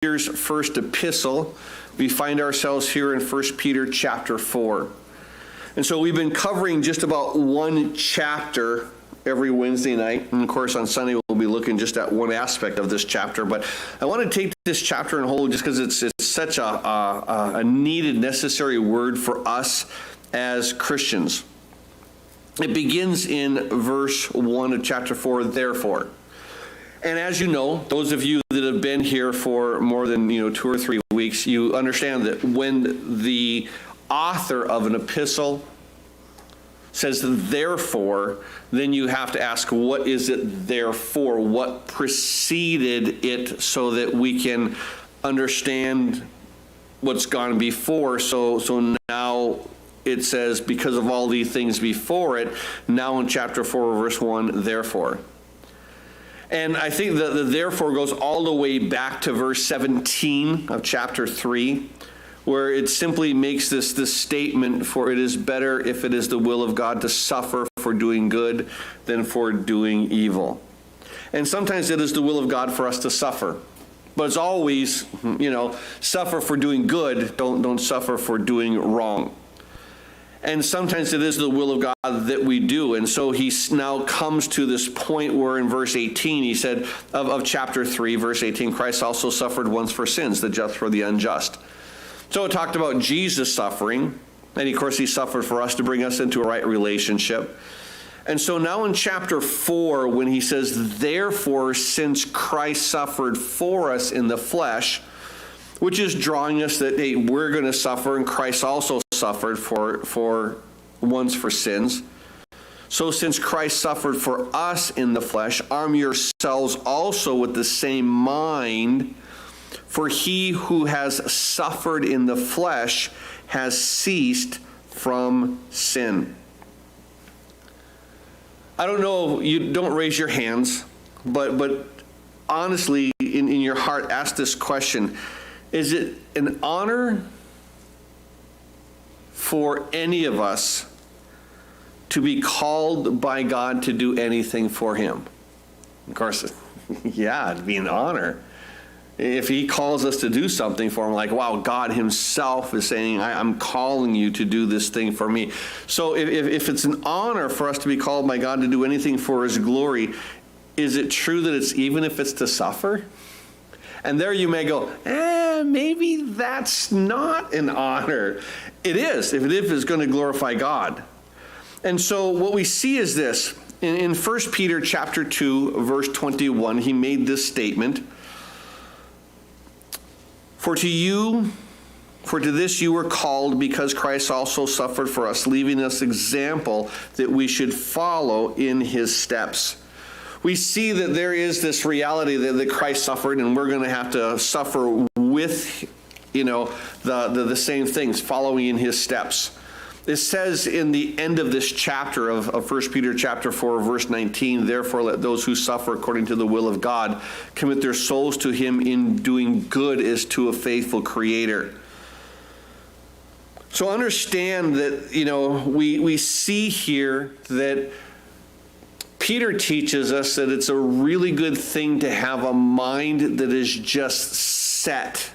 Peter's first epistle. We find ourselves here in 1 Peter chapter 4. And so we've been covering just about one chapter every Wednesday night. And of course, on Sunday, we'll be looking just at one aspect of this chapter. But I want to take this chapter in whole just because it's such a needed, necessary word for us as Christians. It begins in verse 1 of chapter 4, therefore. And as you know, those of you that have been here for more than 2 or 3 weeks, you understand that when the author of an epistle says therefore, then you have to ask, what is it there for? What preceded it so that we can understand what's gone before? So now it says, because of all these things before it, now in chapter 4, verse 1, therefore. And I think that the therefore goes all the way back to verse 17 of chapter 3, where it simply makes this statement, for it is better if it is the will of God to suffer for doing good than for doing evil. And sometimes it is the will of God for us to suffer. But it's always, suffer for doing good, don't suffer for doing wrong. And sometimes it is the will of God that we do. And so he now comes to this point where in verse 18, he said, of chapter 3, verse 18, Christ also suffered once for sins, the just for the unjust. So it talked about Jesus suffering. And of course, he suffered for us to bring us into a right relationship. And so now in chapter 4, when he says, therefore, since Christ suffered for us in the flesh, which is drawing us that, hey, we're going to suffer, and Christ also suffered for once for sins. So since Christ suffered for us in the flesh, arm yourselves also with the same mind, for he who has suffered in the flesh has ceased from sin. I don't know, you don't raise your hands, but honestly, in your heart, ask this question. Is it an honor for any of us to be called by God to do anything for him? Of course, yeah, it'd be an honor. If he calls us to do something for him, like, wow, God himself is saying, I'm calling you to do this thing for me. So if it's an honor for us to be called by God to do anything for his glory, is it true that it's even if it's to suffer? And there you may go, maybe that's not an honor. It is, if it's going to glorify God. And so what we see is this. In 1 Peter chapter 2, verse 21, he made this statement. For to this you were called, because Christ also suffered for us, leaving us example that we should follow in his steps. We see that there is this reality that Christ suffered, and we're going to have to suffer with, the same things, following in his steps. It says in the end of this chapter of 1 Peter chapter 4, verse 19, therefore let those who suffer according to the will of God commit their souls to him in doing good as to a faithful Creator. So understand that, we see here that Peter teaches us that it's a really good thing to have a mind that is just set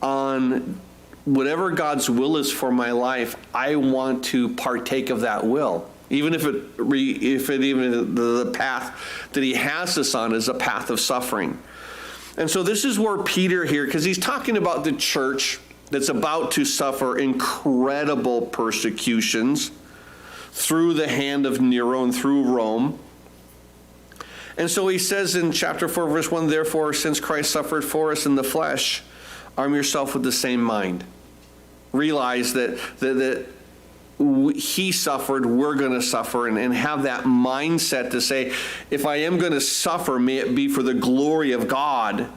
on whatever God's will is for my life. I want to partake of that will, even if the path that he has us on is a path of suffering. And so this is where Peter here, because he's talking about the church that's about to suffer incredible persecutions through the hand of Nero and through Rome. And so he says in chapter 4, verse 1, therefore, since Christ suffered for us in the flesh, arm yourself with the same mind. Realize that he suffered, we're going to suffer, and have that mindset to say, if I am going to suffer, may it be for the glory of God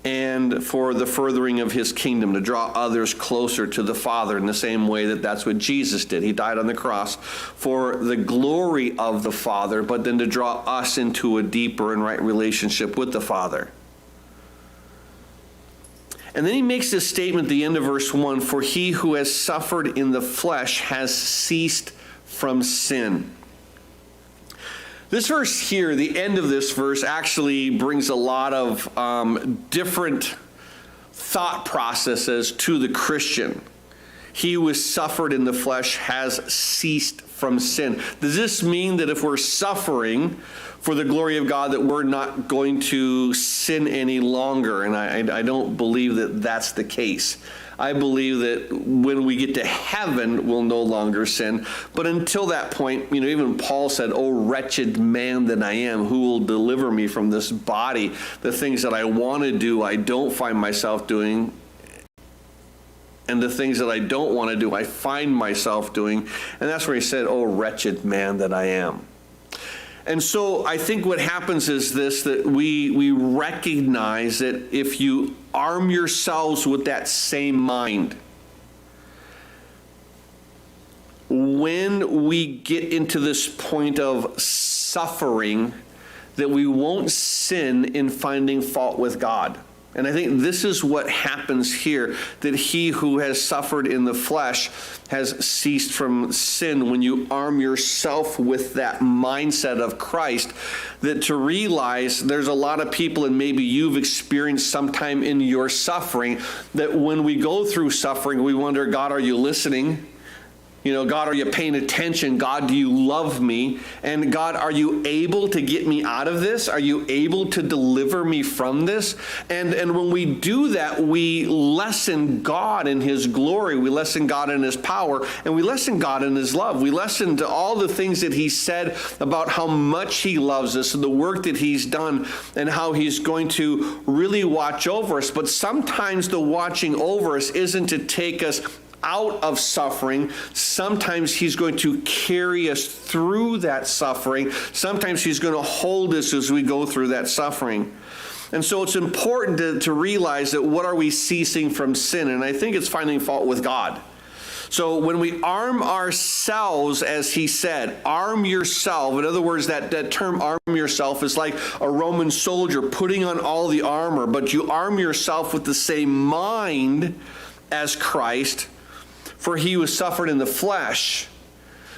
and for the furthering of his kingdom, to draw others closer to the Father in the same way that's what Jesus did. He died on the cross for the glory of the Father, but then to draw us into a deeper and right relationship with the Father. And then he makes this statement at the end of verse 1, for he who has suffered in the flesh has ceased from sin. This verse here, the end of this verse, actually brings a lot of different thought processes to the Christian. He who has suffered in the flesh has ceased from sin. Does this mean that if we're suffering for the glory of God that we're not going to sin any longer? And I don't believe that that's the case. I believe that when we get to heaven, we'll no longer sin. But until that point, even Paul said, "Oh, wretched man that I am, who will deliver me from this body? The things that I want to do, I don't find myself doing. And the things that I don't want to do, I find myself doing." And that's where he said, "Oh, wretched man that I am." And so I think what happens is this, that we recognize that if you arm yourselves with that same mind, when we get into this point of suffering, that we won't sin in finding fault with God. And I think this is what happens here, that he who has suffered in the flesh has ceased from sin. When you arm yourself with that mindset of Christ, that to realize there's a lot of people, and maybe you've experienced sometime in your suffering, that when we go through suffering, we wonder, God, are you listening? God, are you paying attention? God, do you love me? And God, are you able to get me out of this? Are you able to deliver me from this? And when we do that, we lessen God in his glory. We lessen God in his power. And we lessen God in his love. We lessen to all the things that he said about how much he loves us and the work that he's done and how he's going to really watch over us. But sometimes the watching over us isn't to take us out of suffering. Sometimes he's going to carry us through that suffering. Sometimes he's going to hold us as we go through that suffering. And so it's important to realize that what are we ceasing from sin? And I think it's finding fault with God. So when we arm ourselves, as he said, arm yourself. In other words, that term arm yourself is like a Roman soldier putting on all the armor, but you arm yourself with the same mind as Christ. For he who suffered in the flesh,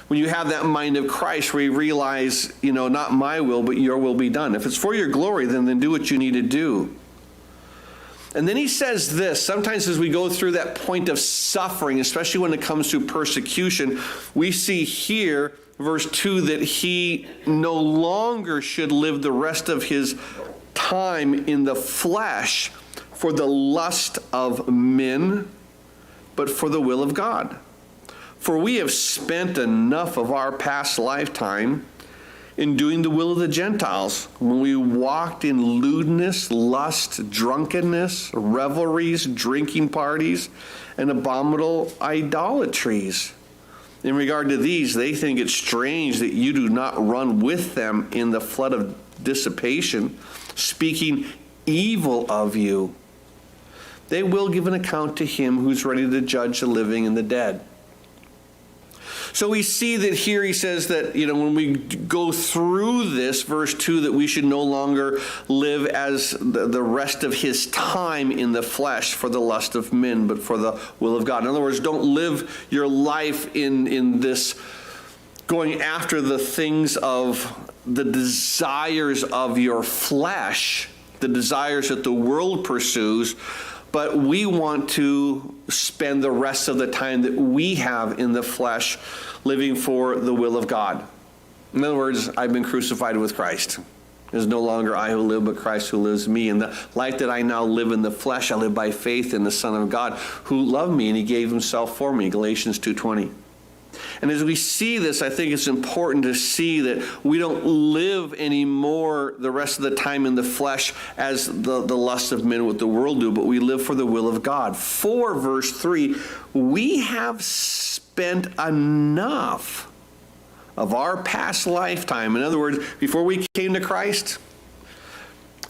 when you have that mind of Christ, where you realize, not my will, but your will be done. If it's for your glory, then do what you need to do. And then he says this, sometimes as we go through that point of suffering, especially when it comes to persecution, we see here, verse 2, that he no longer should live the rest of his time in the flesh for the lust of men, but for the will of God. For we have spent enough of our past lifetime in doing the will of the Gentiles, when we walked in lewdness, lust, drunkenness, revelries, drinking parties, and abominable idolatries. In regard to these, they think it strange that you do not run with them in the flood of dissipation, speaking evil of you. They will give an account to him who's ready to judge the living and the dead. So we see that here he says that, when we go through this, verse 2, that we should no longer live as the rest of his time in the flesh for the lust of men, but for the will of God. In other words, don't live your life in this going after the things of the desires of your flesh, the desires that the world pursues, but we want to spend the rest of the time that we have in the flesh living for the will of God. In other words, I've been crucified with Christ. It is no longer I who live, but Christ who lives in me. And the life that I now live in the flesh, I live by faith in the Son of God who loved me and he gave himself for me, Galatians 2:20. And as we see this, I think it's important to see that we don't live anymore the rest of the time in the flesh as the lust of men, what the world do, but we live for the will of God. For, verse 3, we have spent enough of our past lifetime. In other words, before we came to Christ,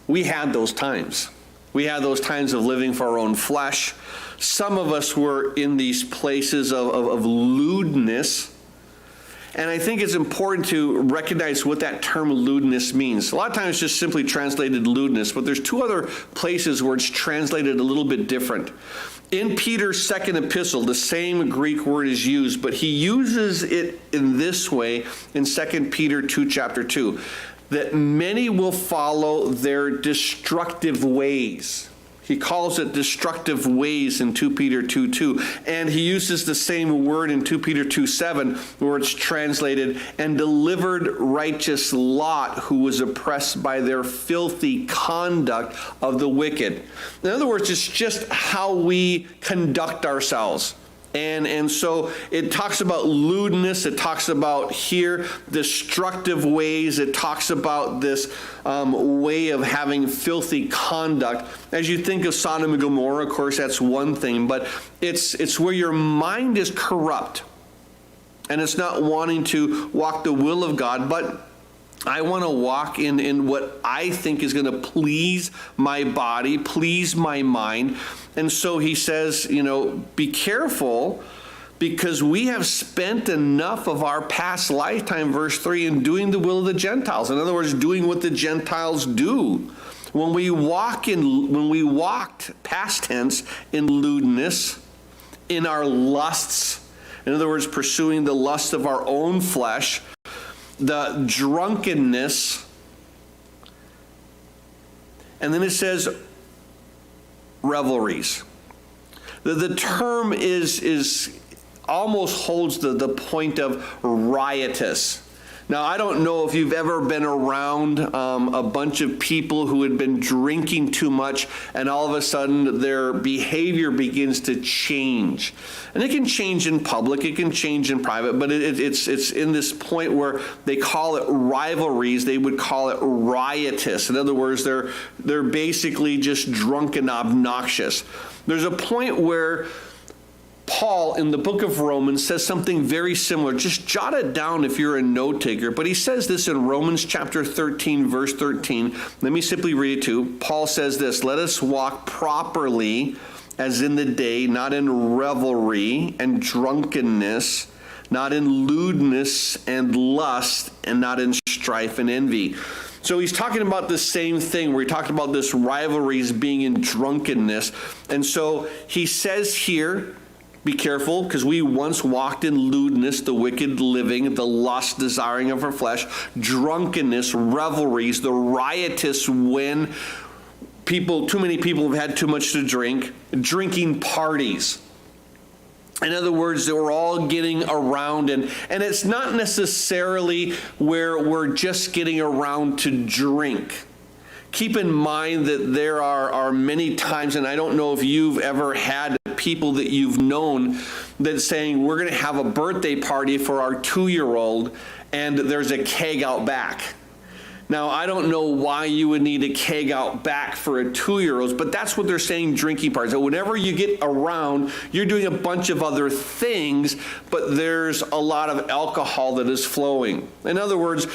we had those times. We had those times of living for our own flesh. Some of us were in these places of lewdness. And I think it's important to recognize what that term lewdness means. A lot of times it's just simply translated lewdness, but there's two other places where it's translated a little bit different. In Peter's second epistle, the same Greek word is used, but he uses it in this way in 2 Peter 2, chapter 2, that many will follow their destructive ways. He calls it destructive ways in 2 Peter 2:2. And he uses the same word in 2 Peter 2:7, where it's translated, and delivered righteous Lot, who was oppressed by their filthy conduct of the wicked. In other words, it's just how we conduct ourselves. And so it talks about lewdness. It talks about here destructive ways. It talks about this way of having filthy conduct. As you think of Sodom and Gomorrah, of course, that's one thing. But it's where your mind is corrupt. And it's not wanting to walk the will of God, but I want to walk in what I think is going to please my body, please my mind. And so he says, be careful, because we have spent enough of our past lifetime, verse 3, in doing the will of the Gentiles. In other words, doing what the Gentiles do. When we walked, past tense, in lewdness, in our lusts, in other words, pursuing the lust of our own flesh, the drunkenness, and then it says revelries. The term is almost holds the point of riotous. Now, I don't know if you've ever been around a bunch of people who had been drinking too much, and all of a sudden their behavior begins to change. And it can change in public, it can change in private, but it's in this point where they call it rivalries. They would call it riotous. In other words, they're basically just drunk and obnoxious. There's a point where Paul, in the book of Romans, says something very similar. Just jot it down if you're a note taker. But he says this in Romans chapter 13, verse 13. Let me simply read it to you. Paul says this, "Let us walk properly as in the day, not in revelry and drunkenness, not in lewdness and lust, and not in strife and envy." So he's talking about the same thing where he talked about this rivalries being in drunkenness. And so he says here, be careful, because we once walked in lewdness, the wicked living, the lust, desiring of our flesh, drunkenness, revelries, the riotous when too many people have had too much to drink, drinking parties. In other words, that we're all getting around, and it's not necessarily where we're just getting around to drink. Keep in mind that there are many times, and I don't know if you've ever had people that you've known that's saying, we're going to have a birthday party for our 2-year-old, and there's a keg out back. Now, I don't know why you would need a keg out back for a 2-year-old, but that's what they're saying, drinking parties. So whenever you get around, you're doing a bunch of other things, but there's a lot of alcohol that is flowing. In other words,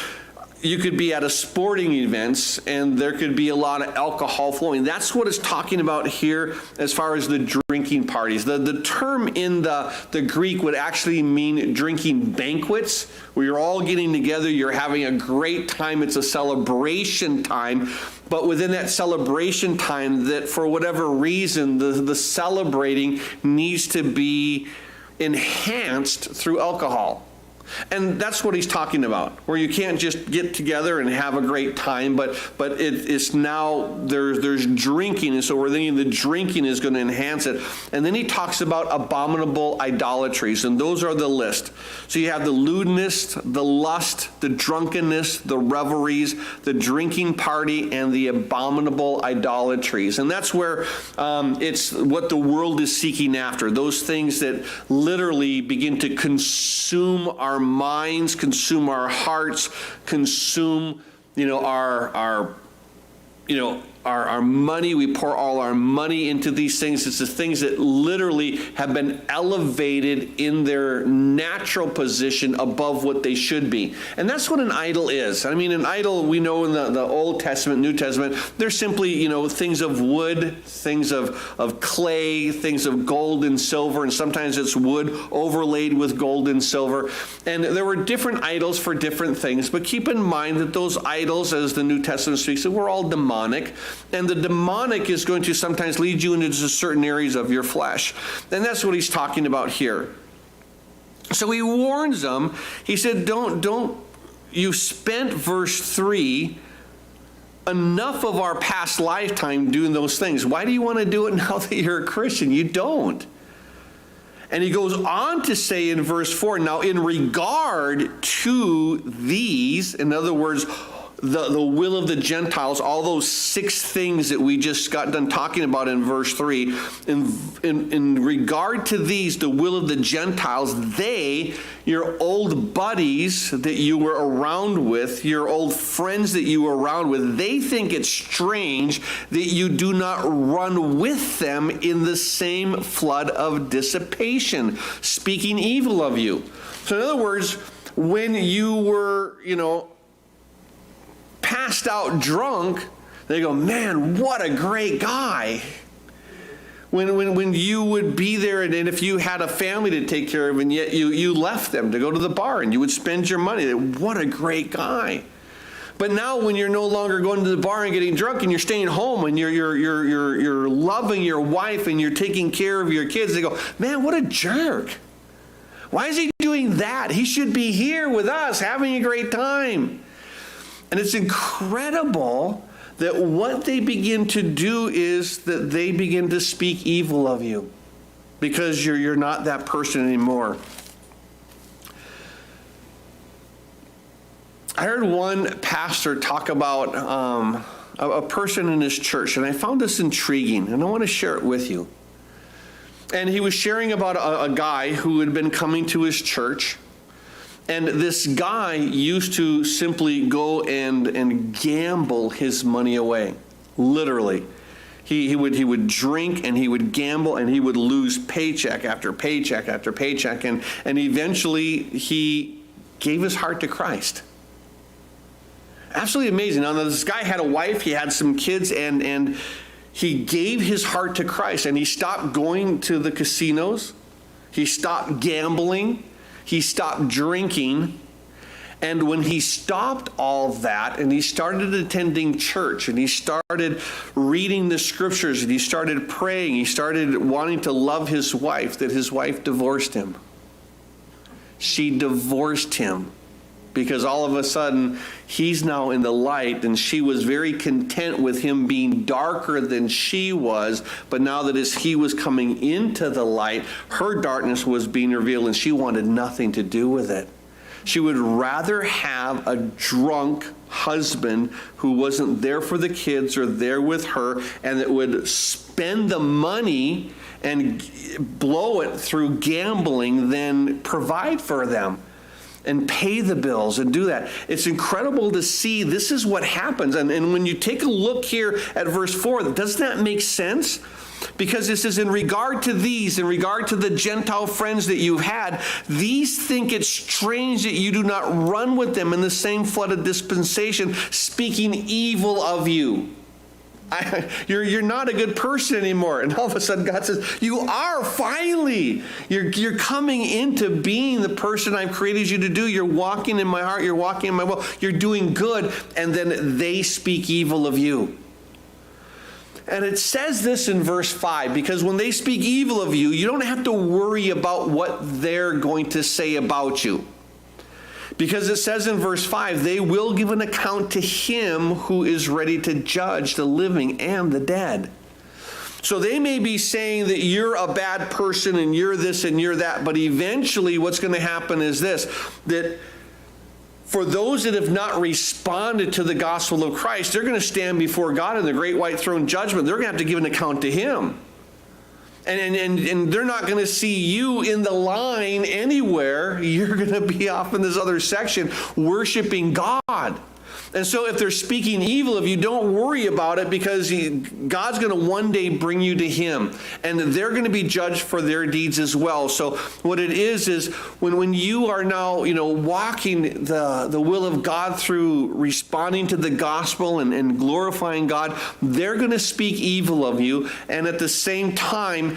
you could be at a sporting events and there could be a lot of alcohol flowing. That's what it's talking about here as far as the drinking parties. The term in the Greek would actually mean drinking banquets, where you're all getting together, you're having a great time, it's a celebration time. But within that celebration time, that for whatever reason, the celebrating needs to be enhanced through alcohol. And that's what he's talking about, where you can't just get together and have a great time, but it's now there's drinking, and so we're thinking the drinking is going to enhance it. And then he talks about abominable idolatries, and those are the list. So you have the lewdness, the lust, the drunkenness, the revelries, the drinking party, and the abominable idolatries. And that's where it's what the world is seeking after, those things that literally begin to consume our minds, consume our hearts, consume, our money. We pour all our money into these things. It's the things that literally have been elevated in their natural position above what they should be. And that's what an idol is. I mean, an idol, we know in the Old Testament, New Testament, they're simply, things of wood, things of clay, things of gold and silver, and sometimes it's wood overlaid with gold and silver. And there were different idols for different things, but keep in mind that those idols, as the New Testament speaks, were all demonic. And the demonic is going to sometimes lead you into certain areas of your flesh. And that's what he's talking about here. So he warns them. He said, don't, you spent, verse 3, enough of our past lifetime doing those things. Why do you want to do it now that you're a Christian? You don't. And he goes on to say in verse 4, now in regard to these, in other words, the will of the Gentiles, all those 6 things that we just got done talking about in verse 3, in regard to these, the will of the Gentiles, they, your old buddies that you were around with, your old friends that you were around with, they think it's strange that you do not run with them in the same flood of dissipation, speaking evil of you. So in other words, when you were, passed out drunk, they go, man, what a great guy. When you would be there, and if you had a family to take care of, and yet you left them to go to the bar, and you would spend your money, what a great guy. But now when you're no longer going to the bar and getting drunk, and you're staying home, and you're loving your wife, and you're taking care of your kids, they go, man, what a jerk. Why is he doing that? He should be here with us having a great time. And it's incredible that what they begin to do is that they begin to speak evil of you because you're not that person anymore. I heard one pastor talk about a person in his church, and I found this intriguing, and I want to share it with you. And he was sharing about a guy who had been coming to his church. And this guy used to simply go and gamble his money away, literally. He would drink and he would gamble and he would lose paycheck after paycheck after paycheck. And eventually he gave his heart to Christ. Absolutely amazing. Now this guy had a wife, he had some kids, and he gave his heart to Christ. And he stopped going to the casinos. He stopped gambling. He stopped drinking, and when he stopped all that and he started attending church and he started reading the scriptures and he started praying, he started wanting to love his wife, that his wife divorced him. She divorced him because all of a sudden he's now in the light, and she was very content with him being darker than she was. But now that as he was coming into the light, her darkness was being revealed, and she wanted nothing to do with it. She would rather have a drunk husband who wasn't there for the kids or there with her, and that would spend the money and blow it through gambling than provide for them and pay the bills and do that. It's incredible to see this is what happens. And when you take a look here at verse 4, doesn't that make sense? Because this is in regard to these, in regard to the Gentile friends that you've had, these think it's strange that you do not run with them in the same flood of dispensation, speaking evil of you. You're not a good person anymore. And all of a sudden God says, you are finally. You're coming into being the person I've created you to do. You're walking in my heart. You're walking in my will. You're doing good. And then they speak evil of you. And it says this in verse 5, because when they speak evil of you, you don't have to worry about what they're going to say about you. Because it says in verse 5, they will give an account to him who is ready to judge the living and the dead. So they may be saying that you're a bad person and you're this and you're that, but eventually what's going to happen is this, that for those that have not responded to the gospel of Christ, they're going to stand before God in the great white throne judgment. They're going to have to give an account to him. And they're not going to see you in the line anywhere. You're going to be off in this other section worshiping God. And so if they're speaking evil of you, don't worry about it, because God's going to one day bring you to him. And they're going to be judged for their deeds as well. So what it is when you are now, walking the will of God through responding to the gospel and glorifying God, they're going to speak evil of you. And at the same time,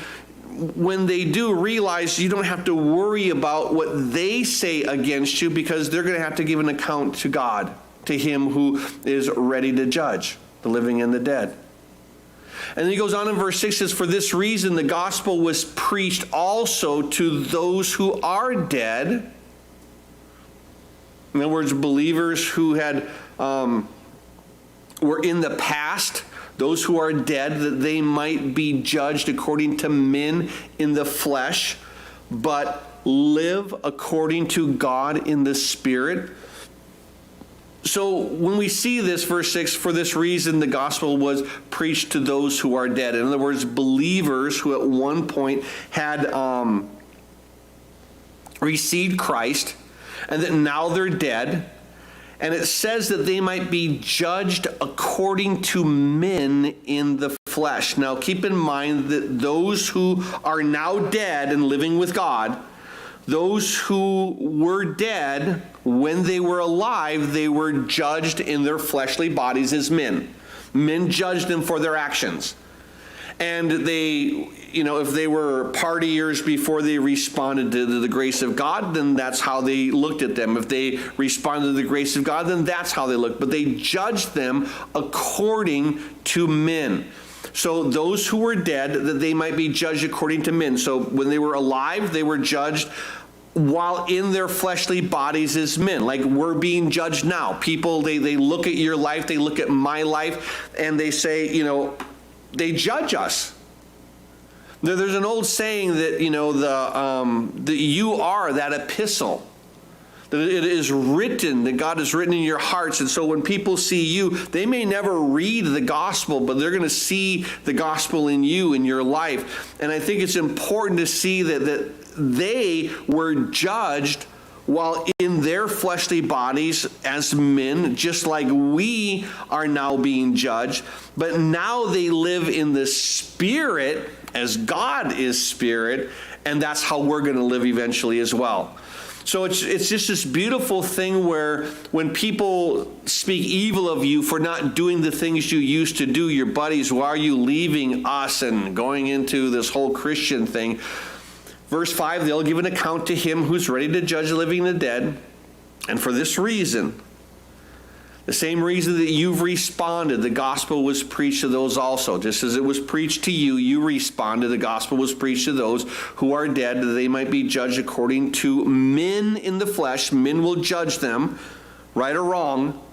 when they do, realize you don't have to worry about what they say against you, because they're going to have to give an account to God, to him who is ready to judge the living and the dead. And then he goes on in verse 6, says, for this reason the gospel was preached also to those who are dead. In other words, believers who had were in the past, those who are dead, that they might be judged according to men in the flesh, but live according to God in the Spirit. So when we see this, verse 6, for this reason the gospel was preached to those who are dead. In other words, believers who at one point had received Christ, and that now they're dead. And it says that they might be judged according to men in the flesh. Now keep in mind that those who are now dead and living with God, those who were dead when they were alive, they were judged in their fleshly bodies as men. Men judged them for their actions. And they, if they were partiers before they responded to the grace of God, then that's how they looked at them. If they responded to the grace of God, then that's how they looked. But they judged them according to men. So those who were dead, that they might be judged according to men. So when they were alive, they were judged while in their fleshly bodies as men. Like we're being judged now. People, they look at your life, they look at my life, and they say, they judge us. There's an old saying that, that you are that epistle. That it is written, that God has written in your hearts. And so when people see you, they may never read the gospel, but they're going to see the gospel in you, in your life. And I think it's important to see that they were judged while in their fleshly bodies as men, just like we are now being judged. But now they live in the Spirit as God is Spirit, and that's how we're going to live eventually as well. So it's just this beautiful thing where when people speak evil of you for not doing the things you used to do, your buddies, why are you leaving us and going into this whole Christian thing? Verse 5, they'll give an account to him who's ready to judge the living and the dead. And for this reason, the same reason that you've responded, the gospel was preached to those also. Just as it was preached to you, you responded. The gospel was preached to those who are dead, that they might be judged according to men in the flesh. Men will judge them, right or wrong,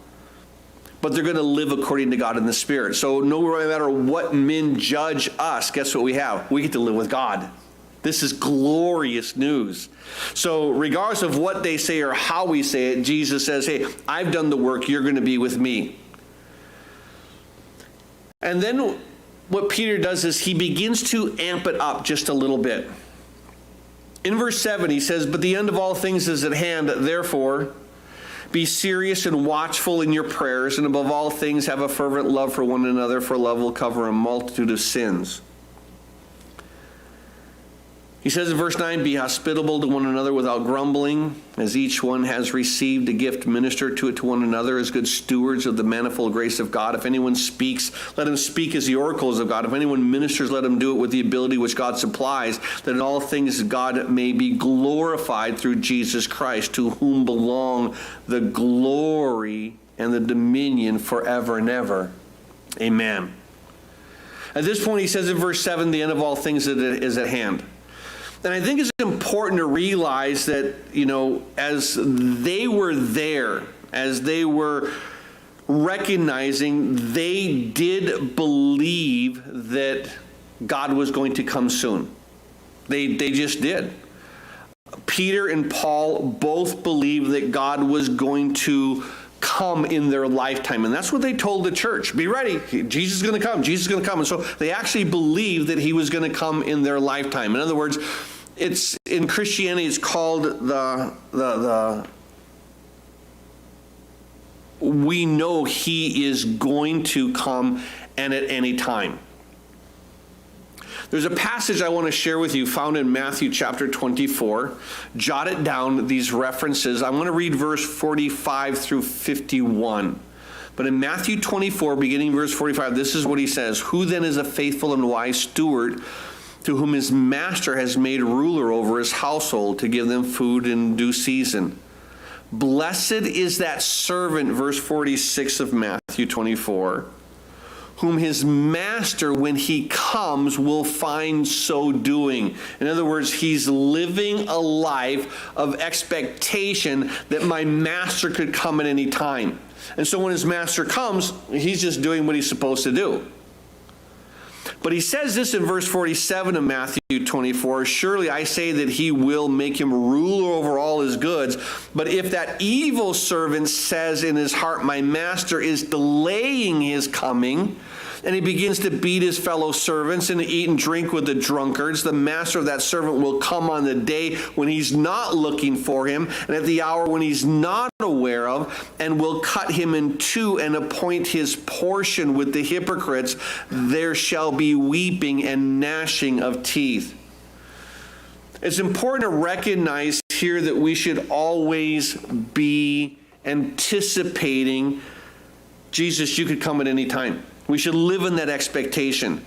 but they're going to live according to God in the Spirit. So no matter what men judge us, guess what we have? We get to live with God. This is glorious news. So regardless of what they say or how we say it, Jesus says, hey, I've done the work. You're going to be with me. And then what Peter does is he begins to amp it up just a little bit. In verse 7, he says, but the end of all things is at hand. Therefore, be serious and watchful in your prayers, and above all things have a fervent love for one another, for love will cover a multitude of sins. He says in verse 9, be hospitable to one another without grumbling. As each one has received a gift, minister to it to one another as good stewards of the manifold grace of God. If anyone speaks, let him speak as the oracles of God. If anyone ministers, let him do it with the ability which God supplies, that in all things God may be glorified through Jesus Christ, to whom belong the glory and the dominion forever and ever. Amen. At this point, he says in verse 7, the end of all things is at hand. And I think it's important to realize that, as they were there, as they were recognizing, they did believe that God was going to come soon. They just did. Peter and Paul both believed that God was going to come in their lifetime. And that's what they told the church. Be ready. Jesus is going to come. Jesus is going to come. And so they actually believed that he was going to come in their lifetime. In other words, it's in Christianity, it's called we know he is going to come and at any time. There's a passage I want to share with you found in Matthew chapter 24. Jot it down, these references. I want to read verse 45 through 51. But in Matthew 24, beginning verse 45, this is what he says. Who then is a faithful and wise steward, to whom his master has made ruler over his household, to give them food in due season? Blessed is that servant, verse 46 of Matthew 24, whom his master, when he comes, will find so doing. In other words, he's living a life of expectation that my master could come at any time. And so when his master comes, he's just doing what he's supposed to do. But he says this in verse 47 of Matthew 24, surely I say that he will make him ruler over all his goods. But if that evil servant says in his heart, my master is delaying his coming, and he begins to beat his fellow servants and to eat and drink with the drunkards, the master of that servant will come on the day when he's not looking for him, and at the hour when he's not aware of, and will cut him in two and appoint his portion with the hypocrites. There shall be weeping and gnashing of teeth. It's important to recognize here that we should always be anticipating, Jesus, you could come at any time. We should live in that expectation.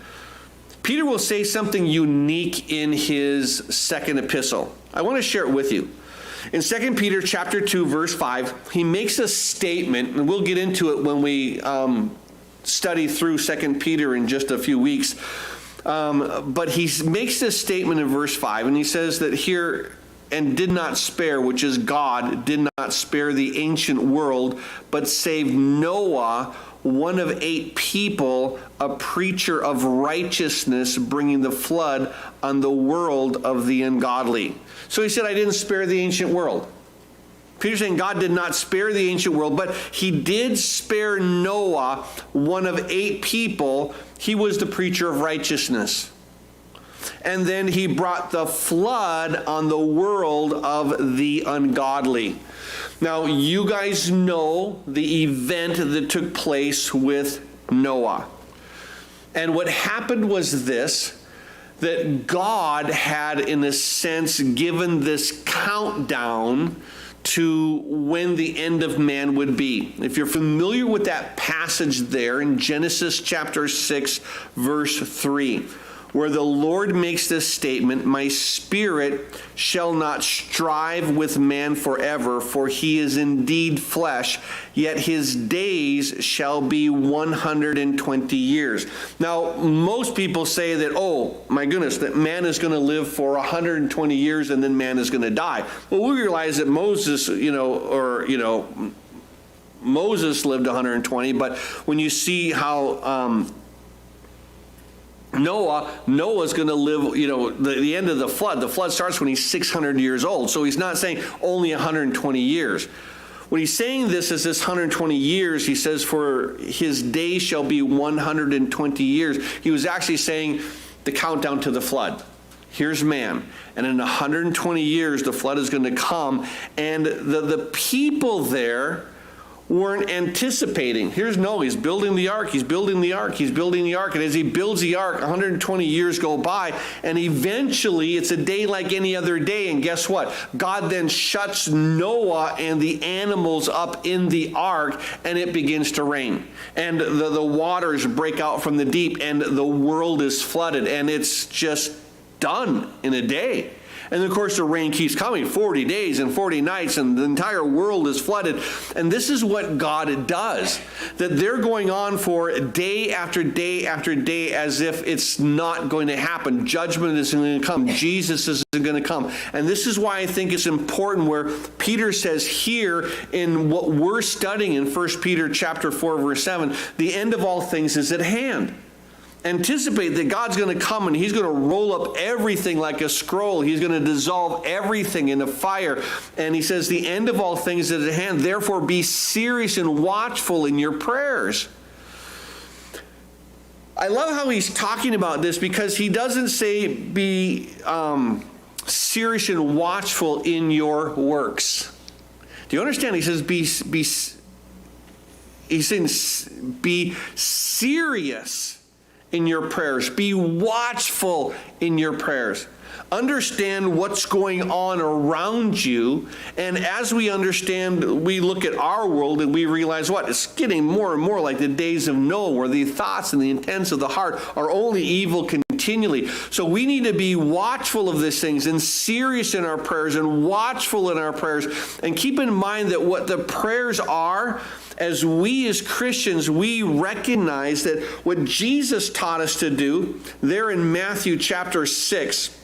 Peter will say something unique in his second epistle. I want to share it with you. In 2 Peter chapter 2, verse 5, he makes a statement, and we'll get into it when we study through 2 Peter in just a few weeks. But he makes this statement in verse 5, and he says that here, and did not spare, which is God, did not spare the ancient world, but saved Noah, one of 8 people, a preacher of righteousness, bringing the flood on the world of the ungodly. So he said, I didn't spare the ancient world. Peter's saying God did not spare the ancient world, but he did spare Noah, one of 8 people. He was the preacher of righteousness. And then he brought the flood on the world of the ungodly. Now, you guys know the event that took place with Noah. And what happened was this, that God had, in a sense, given this countdown to when the end of man would be. If you're familiar with that passage there in Genesis chapter 6, verse 3, where the Lord makes this statement, my spirit shall not strive with man forever, for he is indeed flesh, yet his days shall be 120 years. Now, most people say that, oh, my goodness, that man is going to live for 120 years and then man is going to die. Well, we realize that Moses, Moses lived 120, but when you see how Noah's going to live, the end of the flood starts when he's 600 years old. So he's not saying only 120 years. When he's saying this is this 120 years, he says, for his days shall be 120 years. He was actually saying the countdown to the flood. Here's man. And in 120 years, the flood is going to come. And the people there weren't anticipating. Here's Noah, he's building the ark, he's building the ark, he's building the ark. And as he builds the ark, 120 years go by, and eventually it's a day like any other day. And guess what? God then shuts Noah and the animals up in the ark, and it begins to rain. And the waters break out from the deep, and the world is flooded, and it's just done in a day. And of course, the rain keeps coming, 40 days and 40 nights, and the entire world is flooded. And this is what God does, that they're going on for day after day after day as if it's not going to happen. Judgment isn't going to come. Jesus isn't going to come. And this is why I think it's important where Peter says here in what we're studying in 1 Peter chapter 4, verse 7, the end of all things is at hand. Anticipate that God's going to come and he's going to roll up everything like a scroll. He's going to dissolve everything in a fire. And he says the end of all things is at hand. Therefore, be serious and watchful in your prayers. I love how he's talking about this because he doesn't say be serious and watchful in your works. Do you understand? He says he's saying be serious in your prayers. Be watchful in your prayers. Understand what's going on around you. And as we understand, we look at our world and we realize what? It's getting more and more like the days of Noah, where the thoughts and the intents of the heart are only evil continually. So we need to be watchful of these things and serious in our prayers and watchful in our prayers. And keep in mind that what the prayers are as we as Christians, we recognize that what Jesus taught us to do, there in Matthew chapter 6,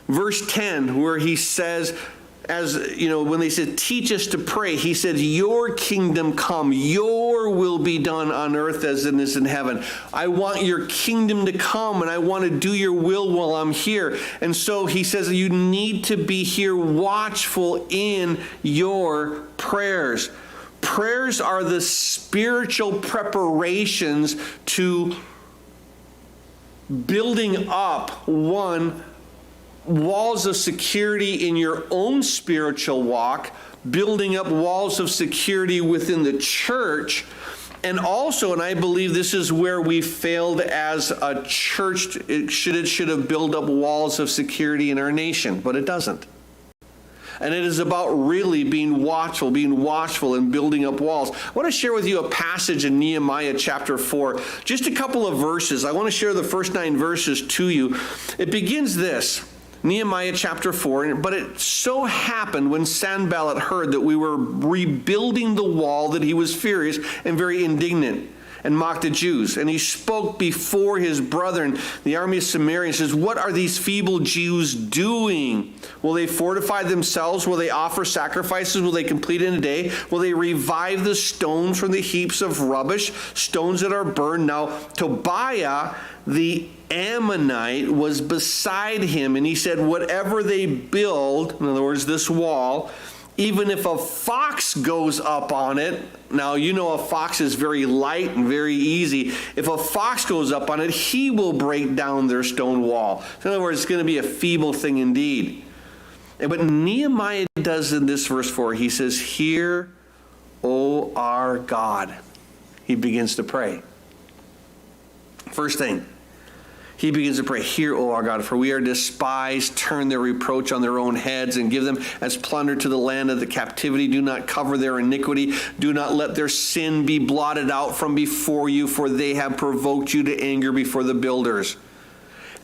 verse 10, where he says, as you know, when they said, teach us to pray, he said, your kingdom come, your will be done on earth as it is in heaven. I want your kingdom to come, and I want to do your will while I'm here. And so he says, you need to be here watchful in your prayers. Prayers are the spiritual preparations to building up, one, walls of security in your own spiritual walk, building up walls of security within the church, and also, and I believe this is where we failed as a church, it should have built up walls of security in our nation, but it doesn't. And it is about really being watchful and building up walls. I want to share with you a passage in Nehemiah chapter 4, just a couple of verses. I want to share the first 9 verses to you. It begins this. Nehemiah chapter 4, but it so happened when Sanballat heard that we were rebuilding the wall that he was furious and very indignant and mocked the Jews. And he spoke before his brethren, the army of Samaria, and says, what are these feeble Jews doing? Will they fortify themselves? Will they offer sacrifices? Will they complete in a day? Will they revive the stones from the heaps of rubbish, stones that are burned? Now, Tobiah, the Ammonite, was beside him, and he said, whatever they build, in other words, this wall, even if a fox goes up on it, now you know a fox is very light and very easy. If a fox goes up on it, he will break down their stone wall. In other words, it's going to be a feeble thing indeed. But Nehemiah does in this verse 4, he says, hear, O our God. He begins to pray. First thing, he begins to pray, hear, O our God, for we are despised. Turn their reproach on their own heads and give them as plunder to the land of the captivity. Do not cover their iniquity. Do not let their sin be blotted out from before you, for they have provoked you to anger before the builders.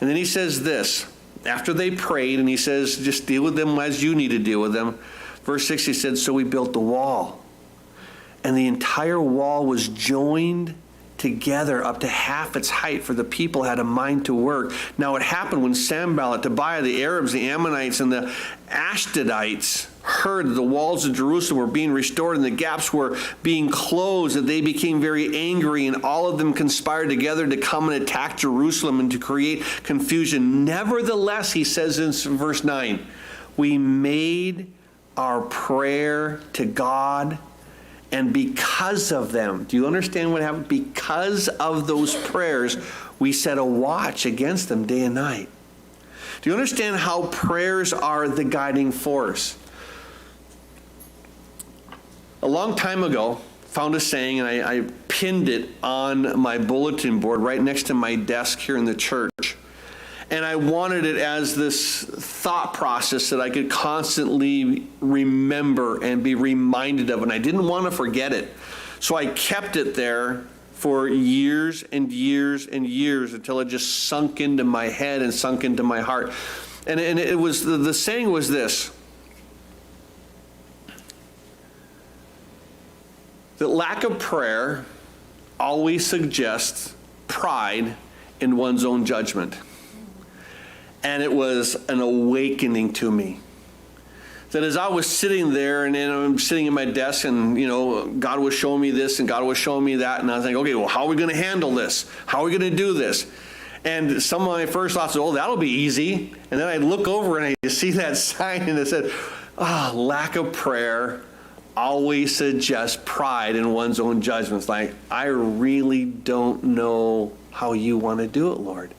And then he says this, after they prayed, and he says, just deal with them as you need to deal with them. Verse 6, he said, so we built the wall. And the entire wall was joined together up to half its height, for the people had a mind to work. Now it happened when Sanballat, Tobiah, the Arabs, the Ammonites, and the Ashdodites heard the walls of Jerusalem were being restored and the gaps were being closed, that they became very angry, and all of them conspired together to come and attack Jerusalem and to create confusion. Nevertheless, he says in verse 9, we made our prayer to God, and because of them, do you understand what happened? Because of those prayers, we set a watch against them day and night. Do you understand how prayers are the guiding force? A long time ago, found a saying, and I pinned it on my bulletin board right next to my desk here in the church. And I wanted it as this thought process that I could constantly remember and be reminded of. And I didn't want to forget it. So I kept it there for years and years and years until it just sunk into my head and sunk into my heart. And it was, the saying was this, that lack of prayer always suggests pride in one's own judgment. And it was an awakening to me. That as I was sitting there, and then I'm sitting at my desk, and God was showing me this and God was showing me that, and I was like, okay, well, how are we going to handle this? How are we going to do this? And some of my first thoughts were, oh, that'll be easy. And then I look over and I see that sign, and it said, lack of prayer always suggests pride in one's own judgments. Like, I really don't know how you want to do it, Lord.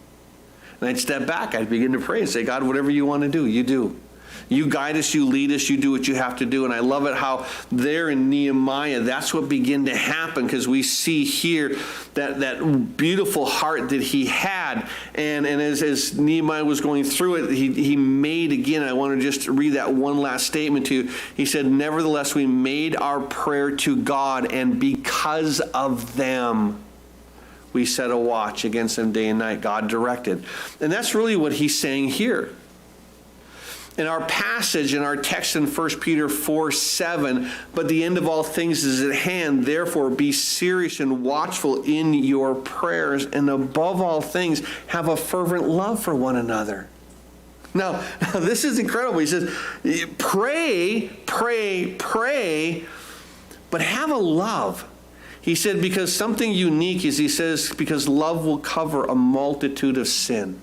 And I'd step back, I'd begin to pray and say, God, whatever you want to do, you do. You guide us, you lead us, you do what you have to do. And I love it how there in Nehemiah, that's what began to happen, because we see here that beautiful heart that he had. And as Nehemiah was going through it, he made, again, I want to just read that one last statement to you. He said, nevertheless, we made our prayer to God, and because of them, we set a watch against them day and night. God directed. And that's really what he's saying here. In our passage, in our text in 1 Peter 4:7, but the end of all things is at hand. Therefore, be serious and watchful in your prayers, and above all things, have a fervent love for one another. Now this is incredible. He says, pray, pray, pray, but have a love. He said, because something unique is, he says, because love will cover a multitude of sin.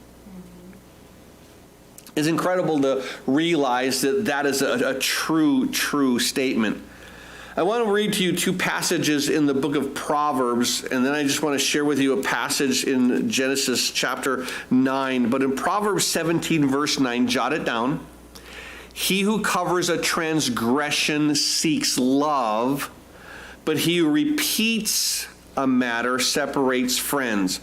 It's incredible to realize that that is a true statement. I want to read to you two passages in the book of Proverbs, and then I just want to share with you a passage in Genesis chapter 9. But in Proverbs 17, verse 9, jot it down. He who covers a transgression seeks love, but he who repeats a matter separates friends.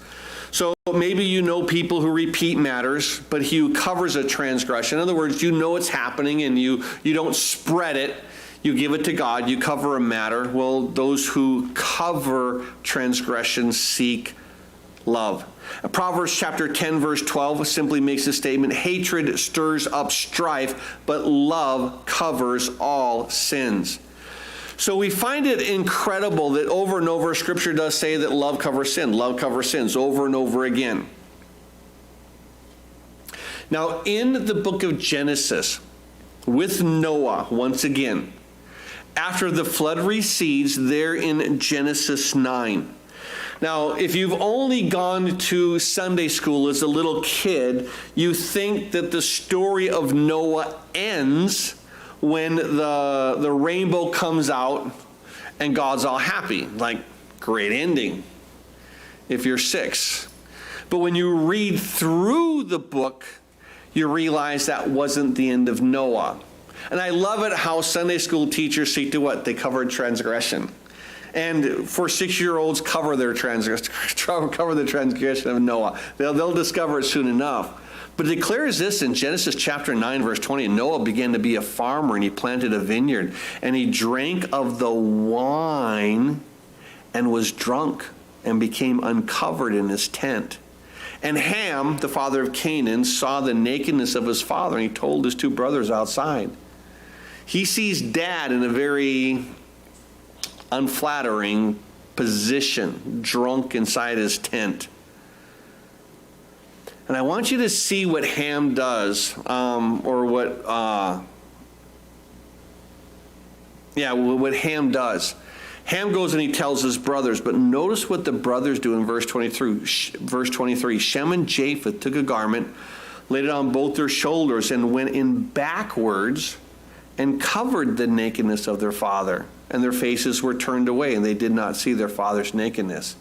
So maybe you know people who repeat matters, but he who covers a transgression. In other words, you know it's happening and you don't spread it. You give it to God. You cover a matter. Well, those who cover transgression seek love. Proverbs chapter 10, verse 12 simply makes the statement, hatred stirs up strife, but love covers all sins. So we find it incredible that over and over Scripture does say that love covers sin. Love covers sins over and over again. Now in the book of Genesis, with Noah, once again, after the flood recedes, there in Genesis 9. Now, if you've only gone to Sunday school as a little kid, you think that the story of Noah ends when the rainbow comes out and God's all happy. Like, great ending if you're 6. But when you read through the book, you realize that wasn't the end of Noah. And I love it how Sunday school teachers seek to what? They cover transgression. And for 6-year-olds, cover the transgression of Noah. They'll discover it soon enough. But it declares this in Genesis chapter 9, verse 20. Noah began to be a farmer, and he planted a vineyard. And he drank of the wine and was drunk and became uncovered in his tent. And Ham, the father of Canaan, saw the nakedness of his father, and he told his 2 brothers outside. He sees dad in a very unflattering position, drunk inside his tent. And I want you to see what Ham does, what Ham does. Ham goes and he tells his brothers, but notice what the brothers do in verse 23. Shem and Japheth took a garment, laid it on both their shoulders, and went in backwards and covered the nakedness of their father. And their faces were turned away, and they did not see their father's nakedness.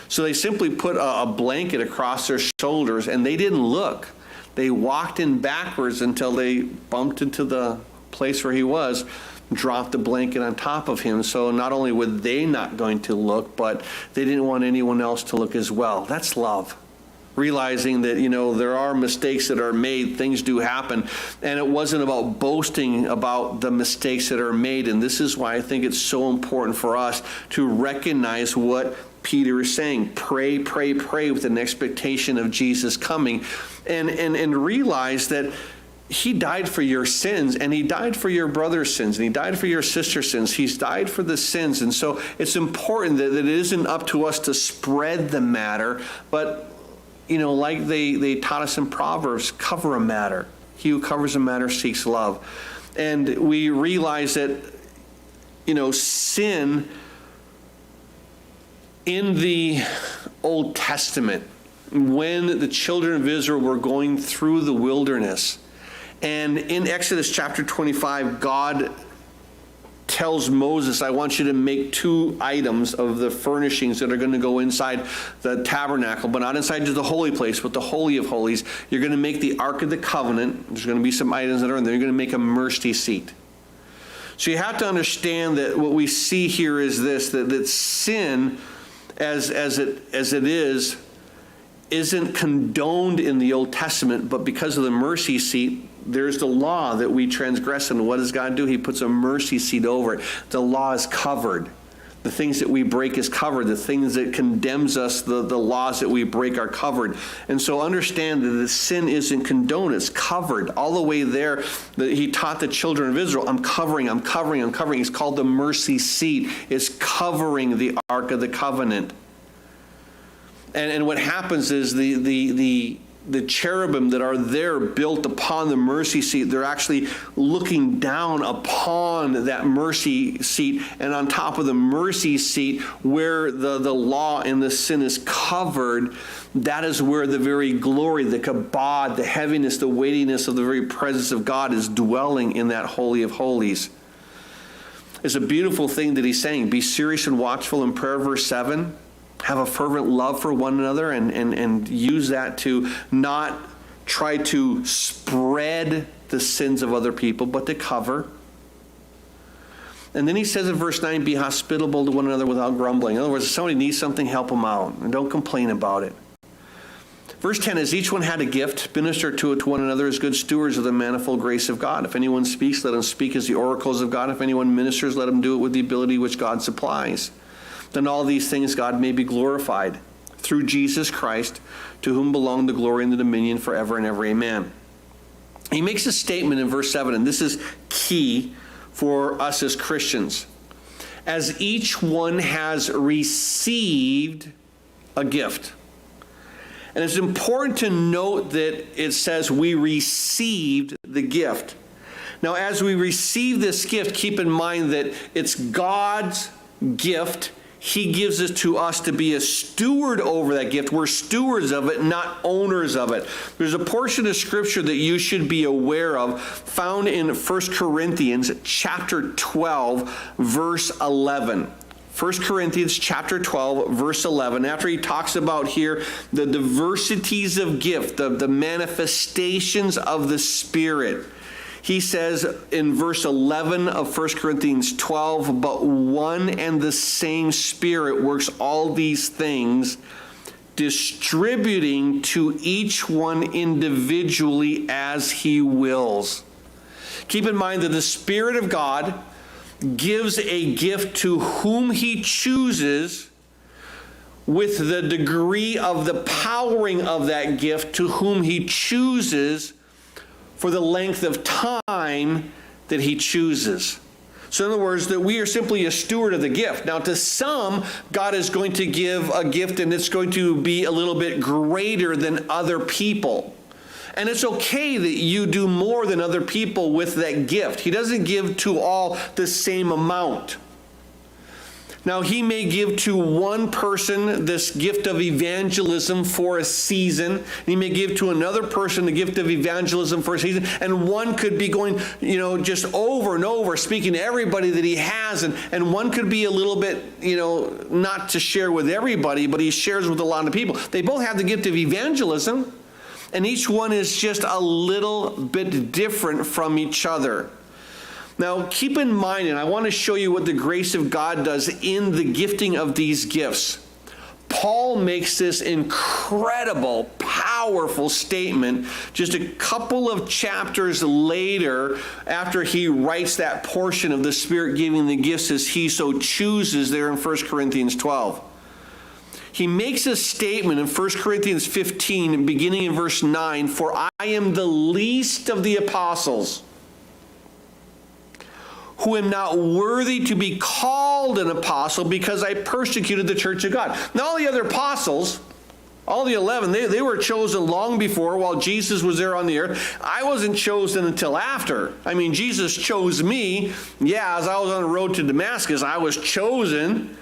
So they simply put a blanket across their shoulders, and they didn't look. They walked in backwards until they bumped into the place where he was, dropped the blanket on top of him. So not only were they not going to look, but they didn't want anyone else to look as well. That's love. Realizing that, there are mistakes that are made, things do happen, and it wasn't about boasting about the mistakes that are made. And this is why I think it's so important for us to recognize what Peter is saying. Pray, pray, pray with an expectation of Jesus coming, and realize that he died for your sins, and he died for your brother's sins, and he died for your sister's sins. He's died for the sins. And so it's important that it isn't up to us to spread the matter, but like they taught us in Proverbs, cover a matter. He who covers a matter seeks love. And we realize that, sin in the Old Testament, when the children of Israel were going through the wilderness, and in Exodus chapter 25, God tells Moses, I want you to make 2 items of the furnishings that are going to go inside the tabernacle, but not inside to the holy place, but the Holy of Holies. You're going to make the Ark of the Covenant. There's going to be some items that are in there. You're going to make a mercy seat. So you have to understand that what we see here is this, that sin, as it is, isn't condoned in the Old Testament, but because of the mercy seat, there's the law that we transgress. And what does God do? He puts a mercy seat over it. The law is covered. The things that we break is covered. The things that condemns us, the laws that we break are covered. And so understand that the sin isn't condoned. It's covered. All the way there, that he taught the children of Israel, I'm covering. It's called the mercy seat. It's covering the Ark of the Covenant. And what happens is the cherubim that are there built upon the mercy seat, they're actually looking down upon that mercy seat, and on top of the mercy seat where the law and the sin is covered, that is where the very glory, the kabod, the heaviness, the weightiness of the very presence of God is dwelling in that Holy of Holies. It's a beautiful thing that he's saying. Be serious and watchful in prayer, verse 7. Have a fervent love for one another, and use that to not try to spread the sins of other people, but to cover. And then he says in verse 9, be hospitable to one another without grumbling. In other words, if somebody needs something, help them out, and don't complain about it. Verse 10, as each one had a gift, minister to it to one another as good stewards of the manifold grace of God. If anyone speaks, let him speak as the oracles of God. If anyone ministers, let him do it with the ability which God supplies. Then all these things God may be glorified through Jesus Christ, to whom belong the glory and the dominion forever and ever. Amen. He makes a statement in verse 7, and this is key for us as Christians. As each one has received a gift. And it's important to note that it says we received the gift. Now, as we receive this gift, keep in mind that it's God's gift. He gives it to us to be a steward over that gift. We're stewards of it, not owners of it. There's a portion of Scripture that you should be aware of, found in 1 Corinthians chapter 12, verse 11. 1 Corinthians chapter 12, verse 11. After he talks about here the diversities of gift, the manifestations of the Spirit, he says in verse 11 of 1 Corinthians 12, but one and the same Spirit works all these things, distributing to each one individually as he wills. Keep in mind that the Spirit of God gives a gift to whom he chooses, with the degree of the powering of that gift to whom he chooses, for the length of time that he chooses. So in other words, that we are simply a steward of the gift. Now to some, God is going to give a gift and it's going to be a little bit greater than other people. And it's okay that you do more than other people with that gift. He doesn't give to all the same amount. Now, he may give to one person this gift of evangelism for a season. He may give to another person the gift of evangelism for a season. And one could be going, just over and over, speaking to everybody that he has. And one could be a little bit, not to share with everybody, but he shares with a lot of people. They both have the gift of evangelism. And each one is just a little bit different from each other. Now, keep in mind, and I want to show you what the grace of God does in the gifting of these gifts. Paul makes this incredible, powerful statement just a couple of chapters later, after he writes that portion of the Spirit giving the gifts as he so chooses there in 1 Corinthians 12. He makes a statement in 1 Corinthians 15, beginning in verse 9, for I am the least of the apostles, who am not worthy to be called an apostle, because I persecuted the church of God. Now all the other apostles, all the 11, they were chosen long before, while Jesus was there on the earth. I wasn't chosen until after. I mean, Jesus chose me. Yeah, as I was on the road to Damascus, I was chosen.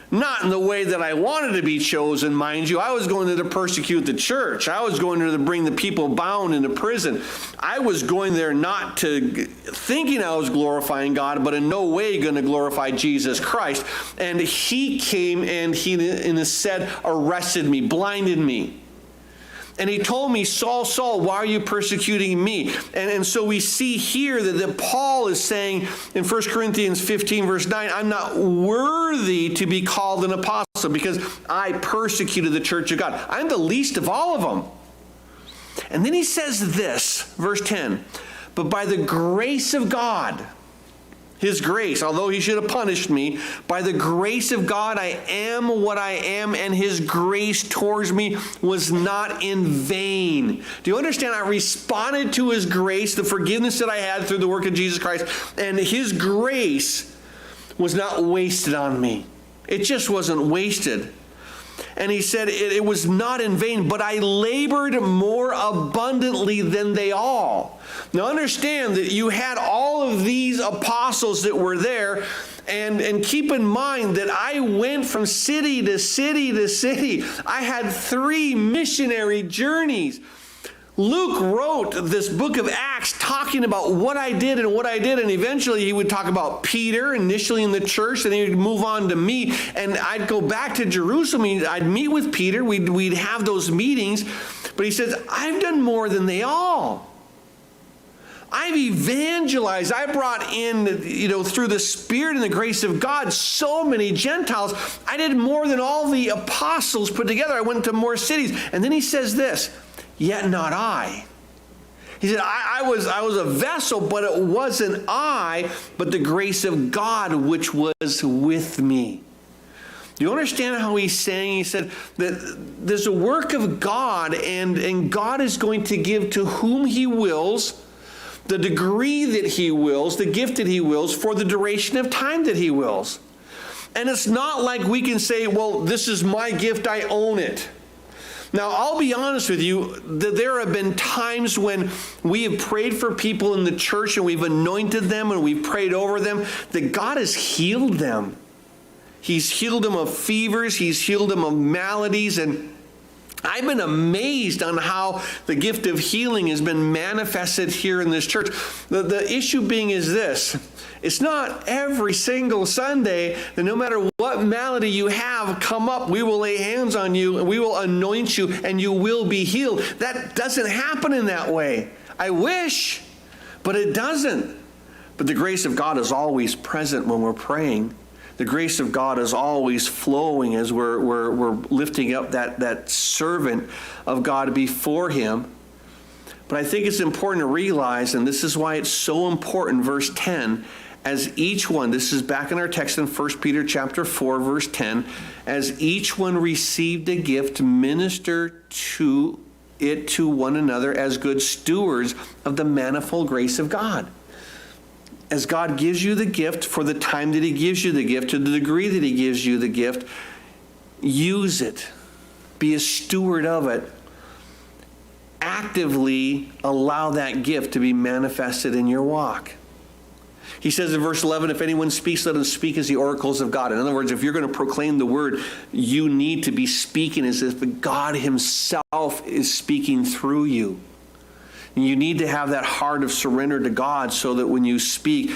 Not in the way that I wanted to be chosen, mind you. I was going there to persecute the church. I was going there to bring the people bound into prison. I was going there not to thinking I was glorifying God, but in no way going to glorify Jesus Christ. And he came and he, in a sense, arrested me, blinded me. And he told me, Saul, Saul, why are you persecuting me? And so we see here that Paul is saying in 1 Corinthians 15, verse 9, I'm not worthy to be called an apostle because I persecuted the church of God. I'm the least of all of them. And then he says this, verse 10, but by the grace of God, His grace, although he should have punished me, by the grace of God I am what I am, and his grace towards me was not in vain. Do you understand? I responded to his grace, the forgiveness that I had through the work of Jesus Christ, and his grace was not wasted on me. It just wasn't wasted. And he said, it was not in vain, but I labored more abundantly than they all. Now understand that you had all of these apostles that were there, and keep in mind that I went from city to city to city. I had 3 missionary journeys. Luke wrote this book of Acts talking about what I did, and eventually he would talk about Peter initially in the church, and he would move on to me, and I'd go back to Jerusalem, I'd meet with Peter, we'd have those meetings, but he says, I've done more than they all. I've evangelized. I brought in, through the Spirit and the grace of God, so many Gentiles. I did more than all the apostles put together. I went to more cities. And then he says this, yet not I. He said, I was a vessel, but it wasn't I, but the grace of God which was with me. Do you understand how he's saying? He said that there's a work of God, and God is going to give to whom he wills, the degree that he wills, the gift that he wills, for the duration of time that he wills. And it's not like we can say, well, this is my gift, I own it. Now, I'll be honest with you, that there have been times when we have prayed for people in the church and we've anointed them and we've prayed over them, that God has healed them. He's healed them of fevers, he's healed them of maladies, and I've been amazed on how the gift of healing has been manifested here in this church. The issue being is this. It's not every single Sunday that no matter what malady you have come up, we will lay hands on you and we will anoint you and you will be healed. That doesn't happen in that way. I wish, but it doesn't. But the grace of God is always present when we're praying. The grace of God is always flowing as we're lifting up that servant of God before him. But I think it's important to realize, and this is why it's so important, verse 10, as each one, this is back in our text in 1 Peter chapter 4, verse 10, as each one received a gift, minister to it to one another as good stewards of the manifold grace of God. As God gives you the gift for the time that he gives you the gift, to the degree that he gives you the gift, use it. Be a steward of it. Actively allow that gift to be manifested in your walk. He says in verse 11, if anyone speaks, let him speak as the oracles of God. In other words, if you're going to proclaim the word, you need to be speaking as if God himself is speaking through you. You need to have that heart of surrender to God so that when you speak,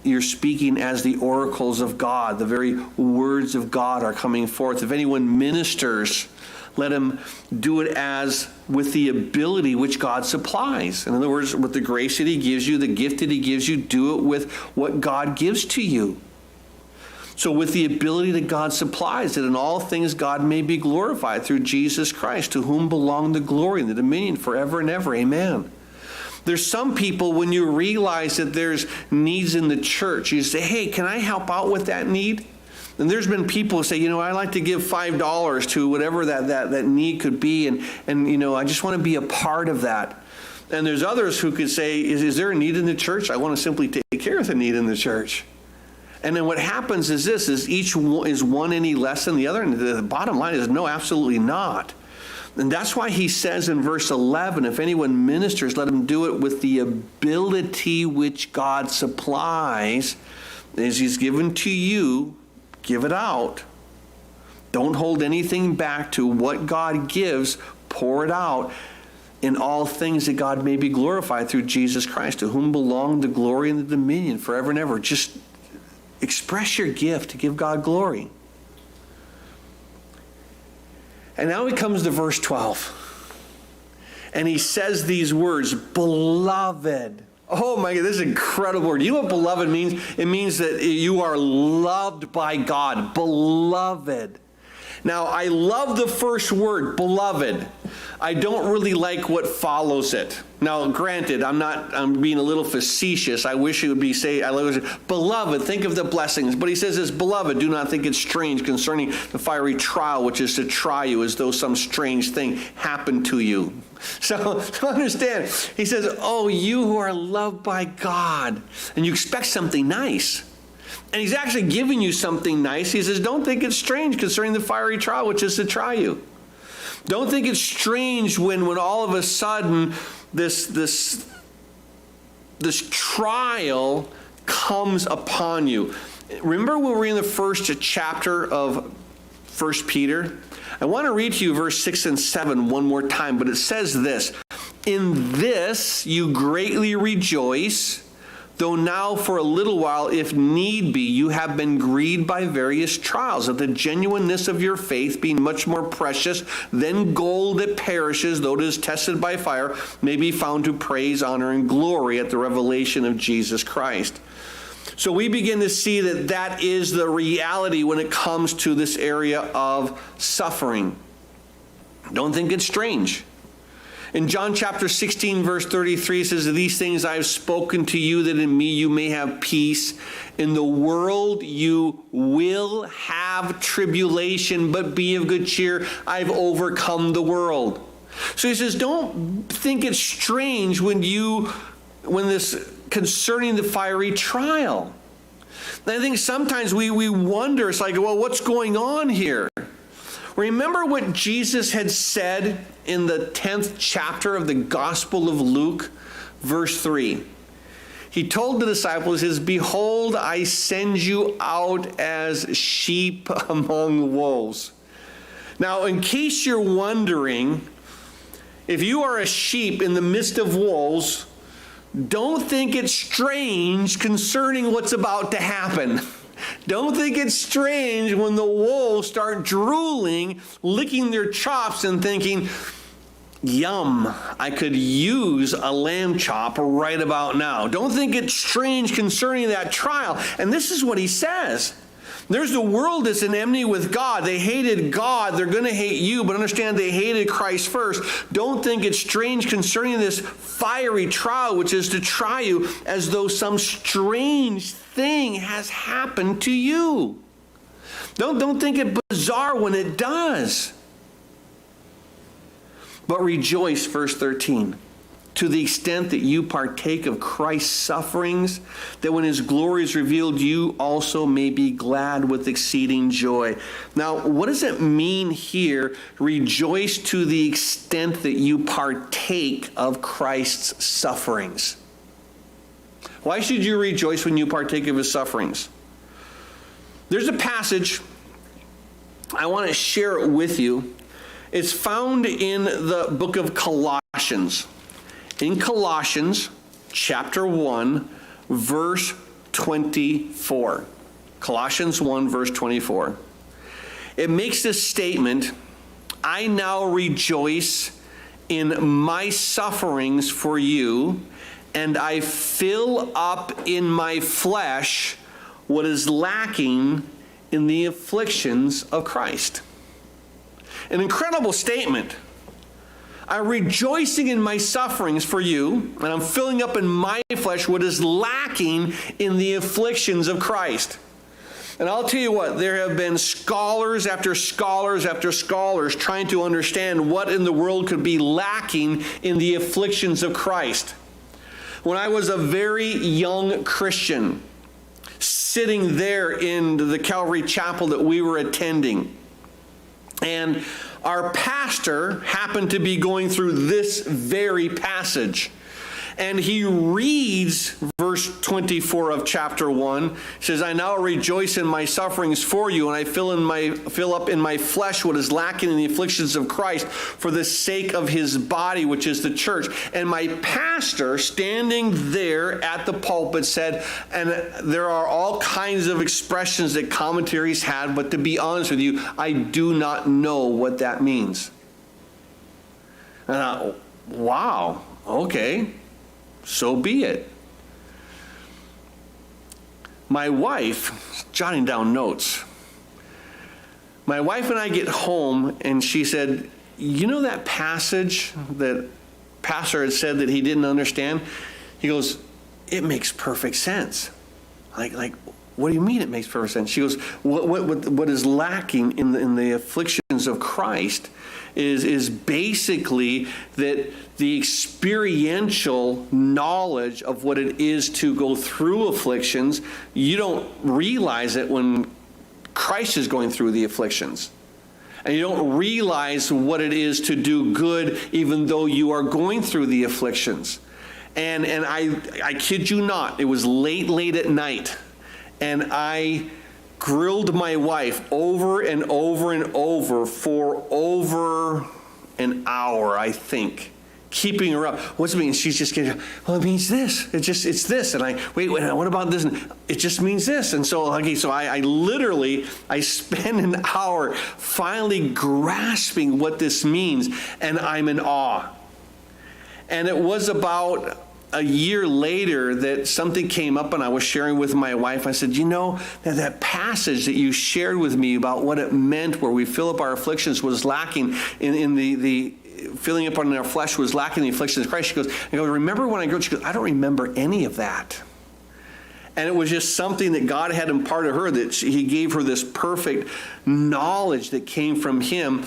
you're speaking as the oracles of God. The very words of God are coming forth. If anyone ministers, let him do it as with the ability which God supplies. In other words, with the grace that he gives you, the gift that he gives you, do it with what God gives to you. So with the ability that God supplies, that in all things God may be glorified through Jesus Christ, to whom belong the glory and the dominion forever and ever. Amen. There's some people, when you realize that there's needs in the church, you say, hey, can I help out with that need? And there's been people who say, I like to give $5 to whatever that need could be, and I just want to be a part of that. And there's others who could say, is there a need in the church? I want to simply take care of the need in the church. And then what happens is this, is each one, is one any less than the other? And the bottom line is no, absolutely not. And that's why he says in verse 11, if anyone ministers, let him do it with the ability which God supplies. As he's given to you, give it out. Don't hold anything back. To what God gives, pour it out. In all things that God may be glorified through Jesus Christ, to whom belong the glory and the dominion forever and ever. Just express your gift to give God glory. And now he comes to verse 12. And he says these words, beloved. Oh my God, this is an incredible word. You know what beloved means? It means that you are loved by God. Beloved. Now, I love the first word, beloved. I don't really like what follows it. Now, granted, I'm being a little facetious. I wish it would be beloved, think of the blessings. But he says this, beloved, do not think it strange concerning the fiery trial, which is to try you as though some strange thing happened to you. So understand, he says, oh, you who are loved by God, and you expect something nice. And he's actually giving you something nice. He says, don't think it's strange concerning the fiery trial, which is to try you. Don't think it's strange when all of a sudden this trial comes upon you. Remember when we were in the first chapter of 1 Peter? I want to read to you verse 6 and 7 one more time, but it says this, in this you greatly rejoice, though now for a little while, if need be, you have been grieved by various trials, that the genuineness of your faith, being much more precious than gold that perishes, though it is tested by fire, may be found to praise, honor, and glory at the revelation of Jesus Christ. So we begin to see that is the reality when it comes to this area of suffering. Don't think it's strange. In John chapter 16, verse 33, it says, these things I have spoken to you, that in me you may have peace. In the world you will have tribulation, but be of good cheer. I've overcome the world. So he says, don't think it's strange when this concerning the fiery trial. And I think sometimes we wonder, it's like, well, what's going on here? Remember what Jesus had said in the 10th chapter of the Gospel of Luke, verse 3. He told the disciples, he says, behold, I send you out as sheep among wolves. Now, in case you're wondering, if you are a sheep in the midst of wolves, don't think it's strange concerning what's about to happen. Don't think it's strange when the wolves start drooling, licking their chops and thinking, yum, I could use a lamb chop right about now. Don't think it's strange concerning that trial. And this is what he says. There's the world that's in enmity with God. They hated God. They're going to hate you, but understand they hated Christ first. Don't think it's strange concerning this fiery trial, which is to try you as though some strange thing has happened to you. Don't think it bizarre when it does. But rejoice, verse 13. To the extent that you partake of Christ's sufferings, that when his glory is revealed, you also may be glad with exceeding joy. Now, what does it mean here, rejoice to the extent that you partake of Christ's sufferings? Why should you rejoice when you partake of his sufferings? There's a passage, I want to share it with you. It's found in the book of Colossians. In Colossians chapter 1, verse 24. Colossians 1, verse 24. It makes this statement, I now rejoice in my sufferings for you, and I fill up in my flesh what is lacking in the afflictions of Christ. An incredible statement. I'm rejoicing in my sufferings for you, and I'm filling up in my flesh what is lacking in the afflictions of Christ. And I'll tell you what, there have been scholars after scholars after scholars trying to understand what in the world could be lacking in the afflictions of Christ. When I was a very young Christian, sitting there in the Calvary Chapel that we were attending, and our pastor happened to be going through this very passage. And he reads verse 24 of chapter 1. He says, I now rejoice in my sufferings for you, and I fill up in my flesh what is lacking in the afflictions of Christ for the sake of his body, which is the church. And my pastor, standing there at the pulpit, said, and there are all kinds of expressions that commentaries had, but to be honest with you, I do not know what that means. And I thought, wow, okay. So be it. My wife, jotting down notes. My wife and I get home, and she said, you know that passage that Pastor had said that he didn't understand? He goes, it makes perfect sense. Like, what do you mean it makes perfect sense? She goes, what is lacking in the afflictions of Christ is basically that the experiential knowledge of what it is to go through afflictions, you don't realize it when Christ is going through the afflictions. And you don't realize what it is to do good even though you are going through the afflictions. And I kid you not, it was late at night, and I grilled my wife over and over and over for over an hour, I think, keeping her up. What's it mean? She's just getting, well, it means this. It's this. And wait, what about this? And it just means this. And so, okay, so I literally spent an hour finally grasping what this means, and I'm in awe. And it was about a year later that something came up, and I was sharing with my wife. I said, you know, that passage that you shared with me about what it meant where we fill up our afflictions was lacking in the filling up on our flesh was lacking the afflictions of Christ. She goes, remember when I grew up? She goes, I don't remember any of that. And it was just something that God had imparted her, that he gave her this perfect knowledge that came from him.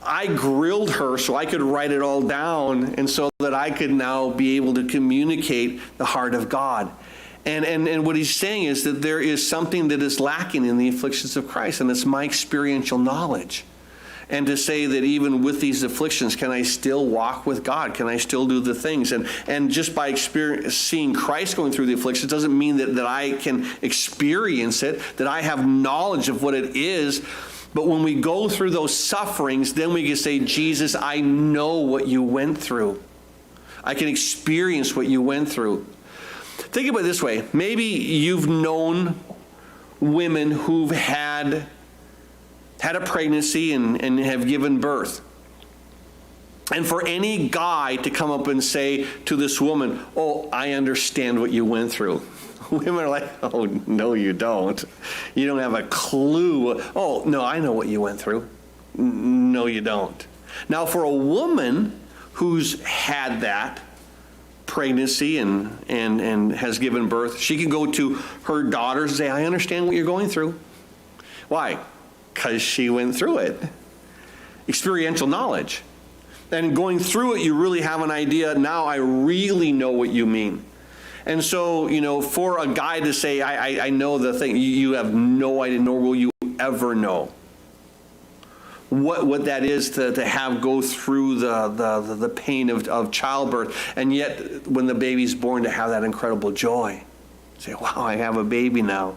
I grilled her so I could write it all down, and so that I could now be able to communicate the heart of God. And what he's saying is that there is something that is lacking in the afflictions of Christ, and it's my experiential knowledge. And to say that even with these afflictions, can I still walk with God? Can I still do the things? And just by seeing Christ going through the afflictions doesn't mean that I can experience it, that I have knowledge of what it is. But when we go through those sufferings, then we can say, Jesus, I know what you went through. I can experience what you went through. Think about it this way. Maybe you've known women who've had a pregnancy and have given birth. And for any guy to come up and say to this woman, oh, I understand what you went through. Women are like, oh, no, you don't. You don't have a clue. Oh, no, I know what you went through. No, you don't. Now, for a woman who's had that pregnancy and has given birth, she can go to her daughters and say, I understand what you're going through. Why? Because she went through it. Experiential knowledge. And going through it, you really have an idea. Now I really know what you mean. And so, for a guy to say, I know the thing, you have no idea, nor will you ever know what that is to have go through the pain of childbirth. And yet, when the baby's born, to have that incredible joy. Say, wow, I have a baby now.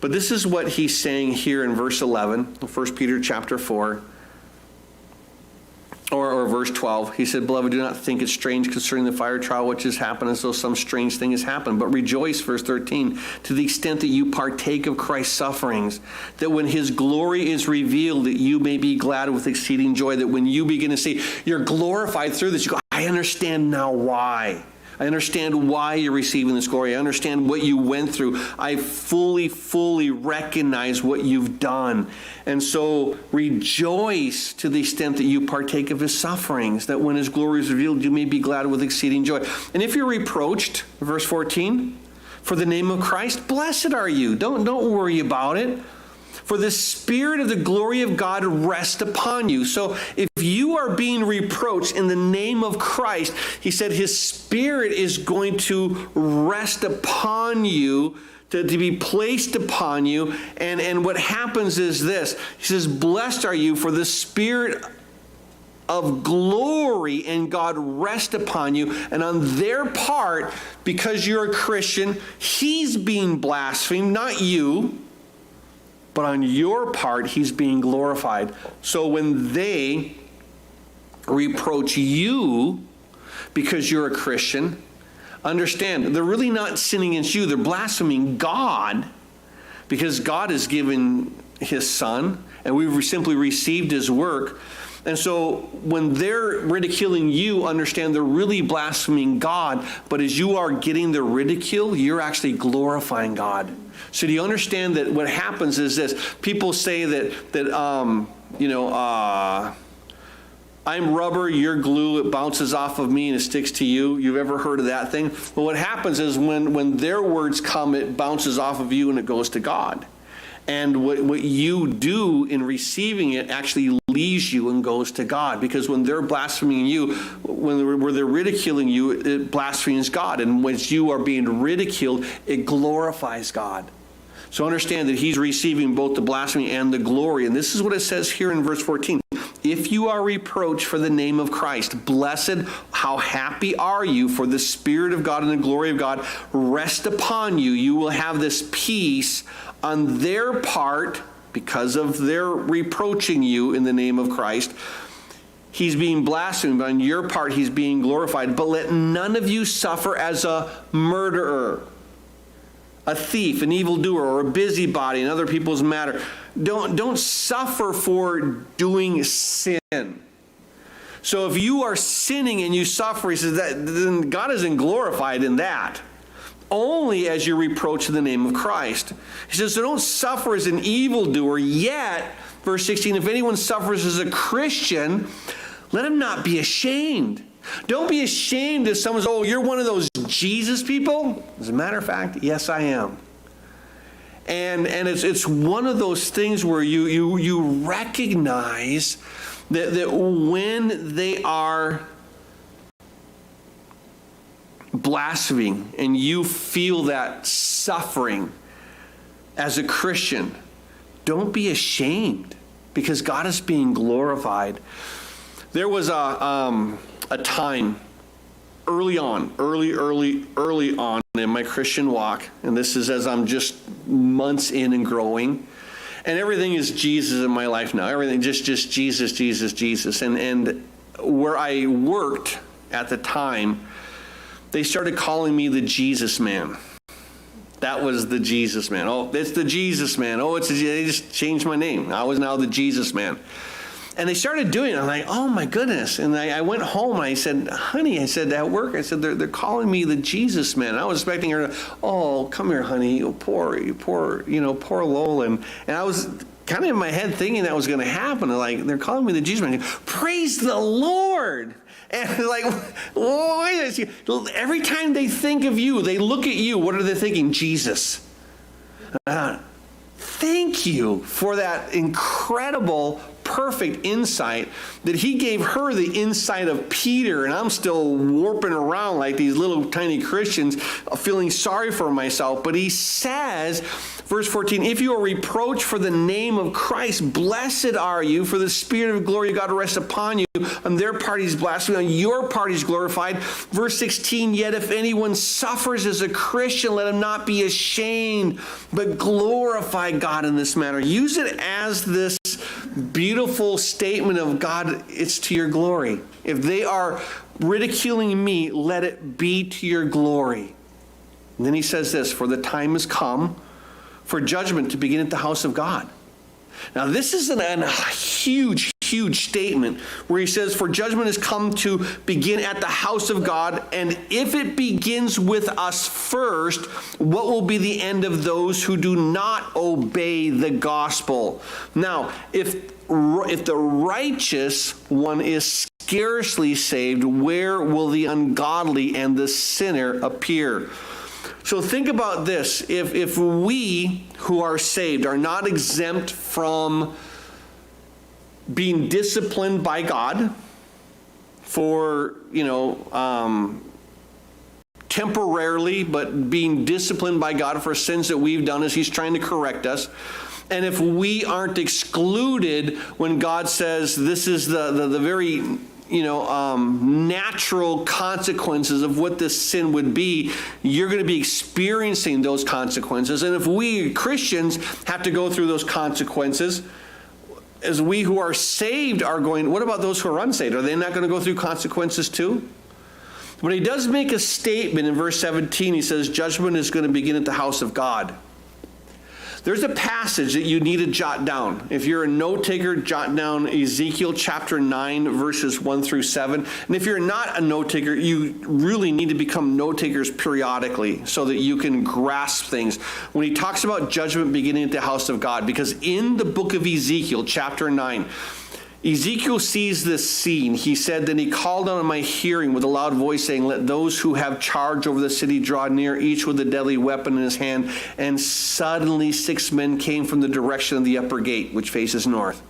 But this is what he's saying here in verse 11, 1 Peter chapter 4. Or verse 12, he said, beloved, do not think it strange concerning the fire trial which has happened as though some strange thing has happened. But rejoice, verse 13, to the extent that you partake of Christ's sufferings, that when his glory is revealed, that you may be glad with exceeding joy, that when you begin to see you're glorified through this, you go, I understand now why. I understand why you're receiving this glory. I understand what you went through. I fully recognize what you've done. And so rejoice to the extent that you partake of his sufferings, that when his glory is revealed, you may be glad with exceeding joy. And if you're reproached, verse 14, for the name of Christ, blessed are you. Don't worry about it. For the Spirit of the glory of God rests upon you. So if you are being reproached in the name of Christ, he said his Spirit is going to rest upon you, to be placed upon you. And what happens is this. He says, blessed are you, for the Spirit of glory and God rest upon you. And on their part, because you're a Christian, he's being blasphemed, not you. But on your part, he's being glorified. So when they reproach you because you're a Christian, understand, they're really not sinning against you. They're blaspheming God, because God has given his Son, and we've simply received his work. And so when they're ridiculing you, understand they're really blaspheming God. But as you are getting the ridicule, you're actually glorifying God. So do you understand that what happens is this? People say that I'm rubber, you're glue, it bounces off of me and it sticks to you. You've ever heard of that thing? Well, what happens is when their words come, it bounces off of you and it goes to God. And what you do in receiving it actually leaves you and goes to God. Because when they're blaspheming you, when they're ridiculing you, it blasphemes God. And when you are being ridiculed, it glorifies God. So understand that he's receiving both the blasphemy and the glory. And this is what it says here in verse 14. If you are reproached for the name of Christ, blessed, how happy are you, for the Spirit of God and the glory of God rest upon you. You will have this peace on their part because of their reproaching you in the name of Christ. He's being blasphemed, but on your part he's being glorified. But let none of you suffer as a murderer, a thief, an evildoer, or a busybody in other people's matter. Don't suffer for doing sin. So if you are sinning and you suffer, he says that then God isn't glorified in that. Only as you reproach the name of Christ. He says, so don't suffer as an evildoer, yet, verse 16, if anyone suffers as a Christian, let him not be ashamed. Don't be ashamed if someone says, oh, you're one of those Jesus people. As a matter of fact, yes, I am. And it's one of those things where you recognize that when they are blaspheming and you feel that suffering as a Christian, don't be ashamed because God is being glorified. There was a time early on in my Christian walk, and this is as I'm just months in and growing, and everything is Jesus in my life now. Everything just Jesus. And where I worked at the time, they started calling me the Jesus man. That was the Jesus man. Oh, it's the Jesus man. Oh, they just changed my name. I was now the Jesus man. And they started doing it. I'm like, oh my goodness. And I went home and I said, honey, I said at work, I said, they're calling me the Jesus man. I was expecting her to, oh, come here, honey. Oh, poor Lowell. And I was kind of in my head thinking that was going to happen. Like, they're calling me the Jesus man. Praise the Lord. And like, wait, every time they think of you, they look at you, what are they thinking? Jesus. Thank you for that incredible, perfect insight that he gave her the insight of Peter, and I'm still warping around like these little tiny Christians, feeling sorry for myself. But he says, verse 14, if you are reproached for the name of Christ, blessed are you, for the Spirit of glory of God rests upon you. On their part he's blasphemed, on your part he's glorified. Verse 16, yet if anyone suffers as a Christian, let him not be ashamed, but glorify God in this manner. Use it as this beautiful statement of God, it's to your glory. If they are ridiculing me, let it be to your glory. And then he says this, for the time has come for judgment to begin at the house of God. Now this is a huge statement where he says, for judgment has come to begin at the house of God, and if it begins with us first, what will be the end of those who do not obey the gospel? Now, if the righteous one is scarcely saved, where will the ungodly and the sinner appear? So think about this. If we who are saved are not exempt from being disciplined by God for, temporarily, but being disciplined by God for sins that we've done as he's trying to correct us. And if we aren't excluded when God says this is the very natural consequences of what this sin would be, you're going to be experiencing those consequences. And if we Christians have to go through those consequences, as we who are saved are going, what about those who are unsaved? Are they not going to go through consequences too? But he does make a statement in verse 17. He says, judgment is going to begin at the house of God. There's a passage that you need to jot down. If you're a note taker, jot down Ezekiel chapter 9, verses 1 through 7. And if you're not a note taker, you really need to become note takers periodically so that you can grasp things. When he talks about judgment beginning at the house of God, because in the book of Ezekiel chapter 9, Ezekiel sees this scene. He said, "Then he called out in my hearing with a loud voice, saying, 'Let those who have charge over the city draw near, each with a deadly weapon in his hand.' And suddenly 6 men came from the direction of the upper gate, which faces north,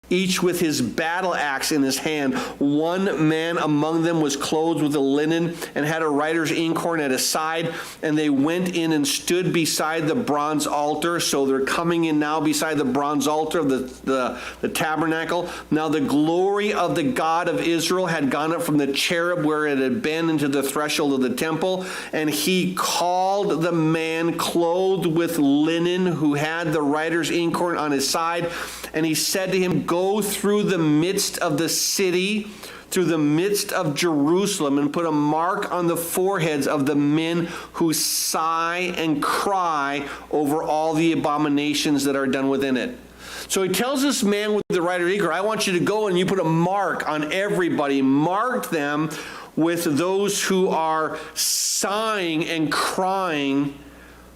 each with his battle axe in his hand. One man among them was clothed with a linen and had a writer's inkhorn at his side. And they went in and stood beside the bronze altar." So they're coming in now beside the bronze altar of the tabernacle. "Now the glory of the God of Israel had gone up from the cherub where it had been into the threshold of the temple. And he called the man clothed with linen who had the writer's inkhorn on his side. And he said to him, 'Go through the midst of the city, through the midst of Jerusalem, and put a mark on the foreheads of the men who sigh and cry over all the abominations that are done within it.'" So he tells this man with the writer's inkhorn, "I want you to go and you put a mark on everybody. Mark them with those who are sighing and crying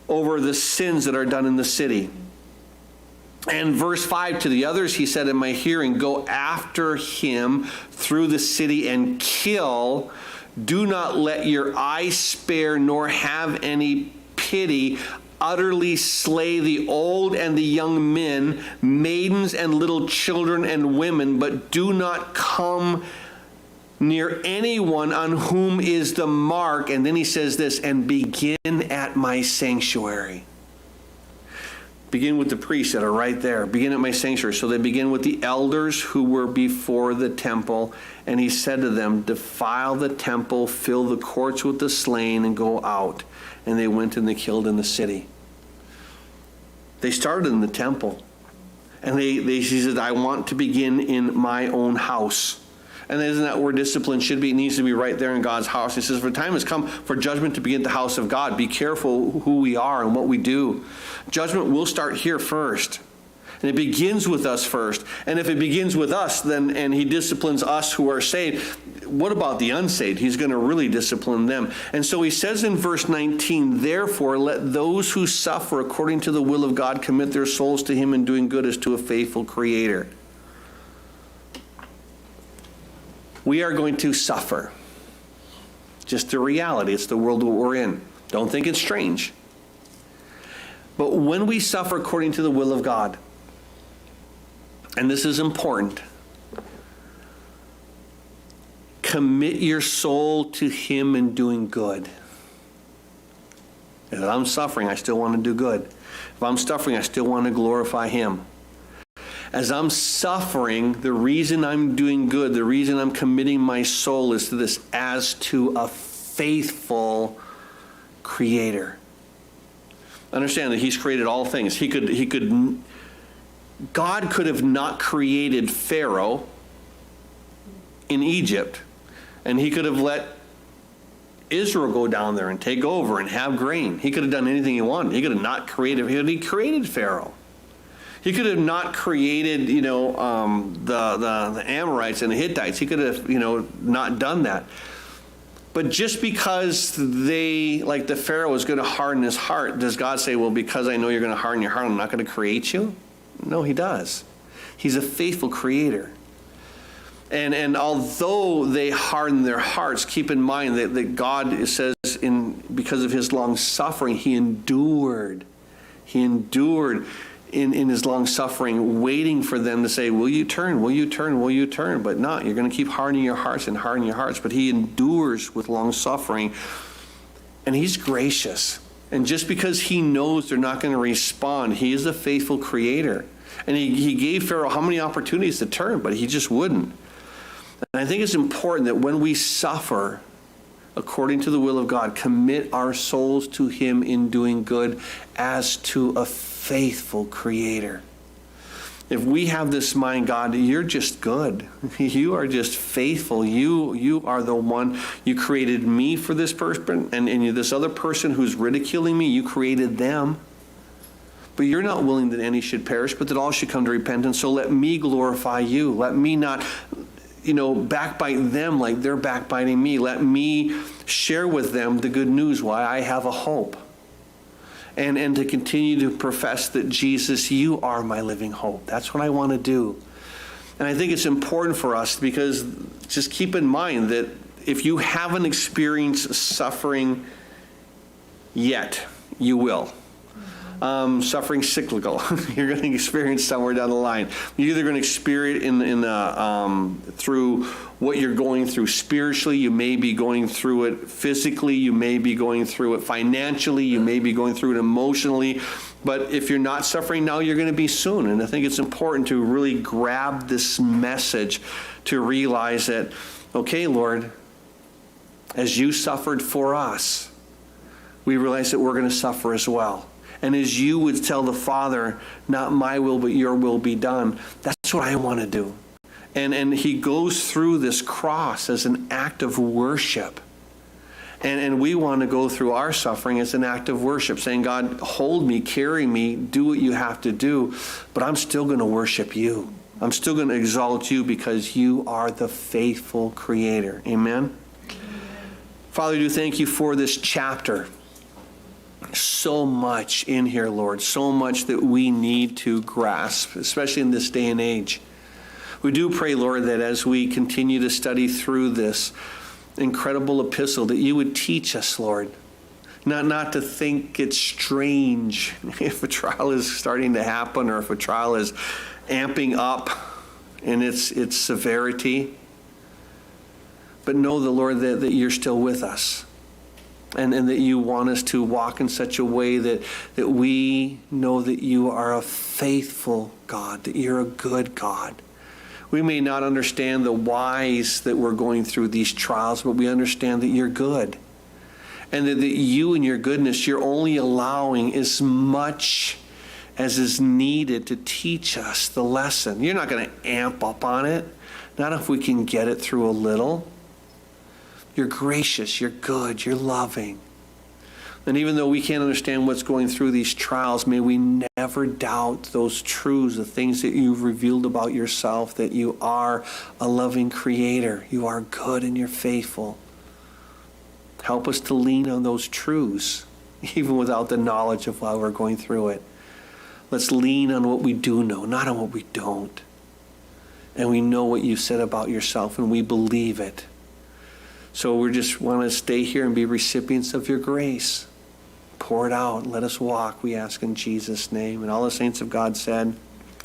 over the sins that are done in the city." And verse 5, "To the others he said in my hearing, 'Go after him through the city and kill. Do not let your eye spare, nor have any pity. Utterly slay the old and the young men, maidens and little children and women, but do not come near anyone on whom is the mark.'" And then he says this, "And begin at my sanctuary." Begin with the priests that are right there. Begin at my sanctuary. So they begin with the elders who were before the temple. And he said to them, "Defile the temple, fill the courts with the slain, and go out." And they went and they killed in the city. They started in the temple. And he said, "I want to begin in my own house." And isn't that where discipline should be? It needs to be right there in God's house. He says, "For time has come for judgment to begin at the house of God." Be careful who we are and what we do. Judgment will start here first. And it begins with us first. And if it begins with us, then and he disciplines us who are saved, what about the unsaved? He's going to really discipline them. And so he says in verse 19, "Therefore let those who suffer according to the will of God commit their souls to him in doing good as to a faithful Creator." We are going to suffer. Just the reality. It's the world that we're in. Don't think it's strange. But when we suffer according to the will of God, and this is important, commit your soul to him in doing good. If I'm suffering, I still want to do good. If I'm suffering, I still want to glorify him. As I'm suffering, the reason I'm doing good, the reason I'm committing my soul is to this, as to a faithful Creator. Understand that he's created all things. God could have not created Pharaoh in Egypt, and he could have let Israel go down there and take over and have grain. He could have done anything he wanted. He could have not created, he created Pharaoh. He could have not created, the Amorites and the Hittites. He could have, not done that. But just because like the Pharaoh was going to harden his heart, does God say, well, because I know you're going to harden your heart, I'm not going to create you? No, he does. He's a faithful Creator. And although they harden their hearts, keep in mind that God, it says, because of his long suffering, he endured. He endured in his long suffering, waiting for them to say, will you turn, will you turn, will you turn? But not, you're going to keep hardening your hearts and hardening your hearts. But he endures with long suffering, and he's gracious. And just because he knows they're not going to respond, he is a faithful Creator. And he gave Pharaoh how many opportunities to turn, but he just wouldn't. And I think it's important that when we suffer according to the will of God, commit our souls to him in doing good as to a faithful Creator. If we have this mind, God, you're just good. You are just faithful. You are the one. You created me for this person, and this other person who's ridiculing me, you created them. But you're not willing that any should perish, but that all should come to repentance. So let me glorify you. Let me not backbite them like they're backbiting me. Let me share with them the good news, why I have a hope. And to continue to profess that, Jesus, you are my living hope. That's what I want to do. And I think it's important for us because just keep in mind that if you haven't experienced suffering yet, you will. Suffering cyclical. You're going to experience somewhere down the line. You're either going to experience it through what you're going through spiritually. You may be going through it physically. You may be going through it financially. You may be going through it emotionally. But if you're not suffering now, you're going to be soon. And I think it's important to really grab this message to realize that, okay, Lord, as you suffered for us, we realize that we're going to suffer as well. And as you would tell the Father, not my will, but your will be done, that's what I want to do. And he goes through this cross as an act of worship. And we want to go through our suffering as an act of worship, saying, God, hold me, carry me, do what you have to do, but I'm still going to worship you. I'm still going to exalt you because you are the faithful Creator. Amen? Father, I do thank you for this chapter. So much in here, Lord, so much that we need to grasp, especially in this day and age. We do pray, Lord, that as we continue to study through this incredible epistle, that you would teach us, Lord, not to think it's strange if a trial is starting to happen or if a trial is amping up in its severity. But know, the Lord, that you're still with us. And that you want us to walk in such a way that we know that you are a faithful God, that you're a good God. We may not understand the whys that we're going through these trials, but we understand that you're good. And that you and your goodness, you're only allowing as much as is needed to teach us the lesson. You're not going to amp up on it, not if we can get it through a little. You're gracious, you're good, you're loving. And even though we can't understand what's going through these trials, may we never doubt those truths, the things that you've revealed about yourself, that you are a loving Creator. You are good and you're faithful. Help us to lean on those truths, even without the knowledge of why we're going through it. Let's lean on what we do know, not on what we don't. And we know what you said about yourself, and we believe it. So we just want to stay here and be recipients of your grace. Pour it out. Let us walk, we ask in Jesus' name. And all the saints of God said,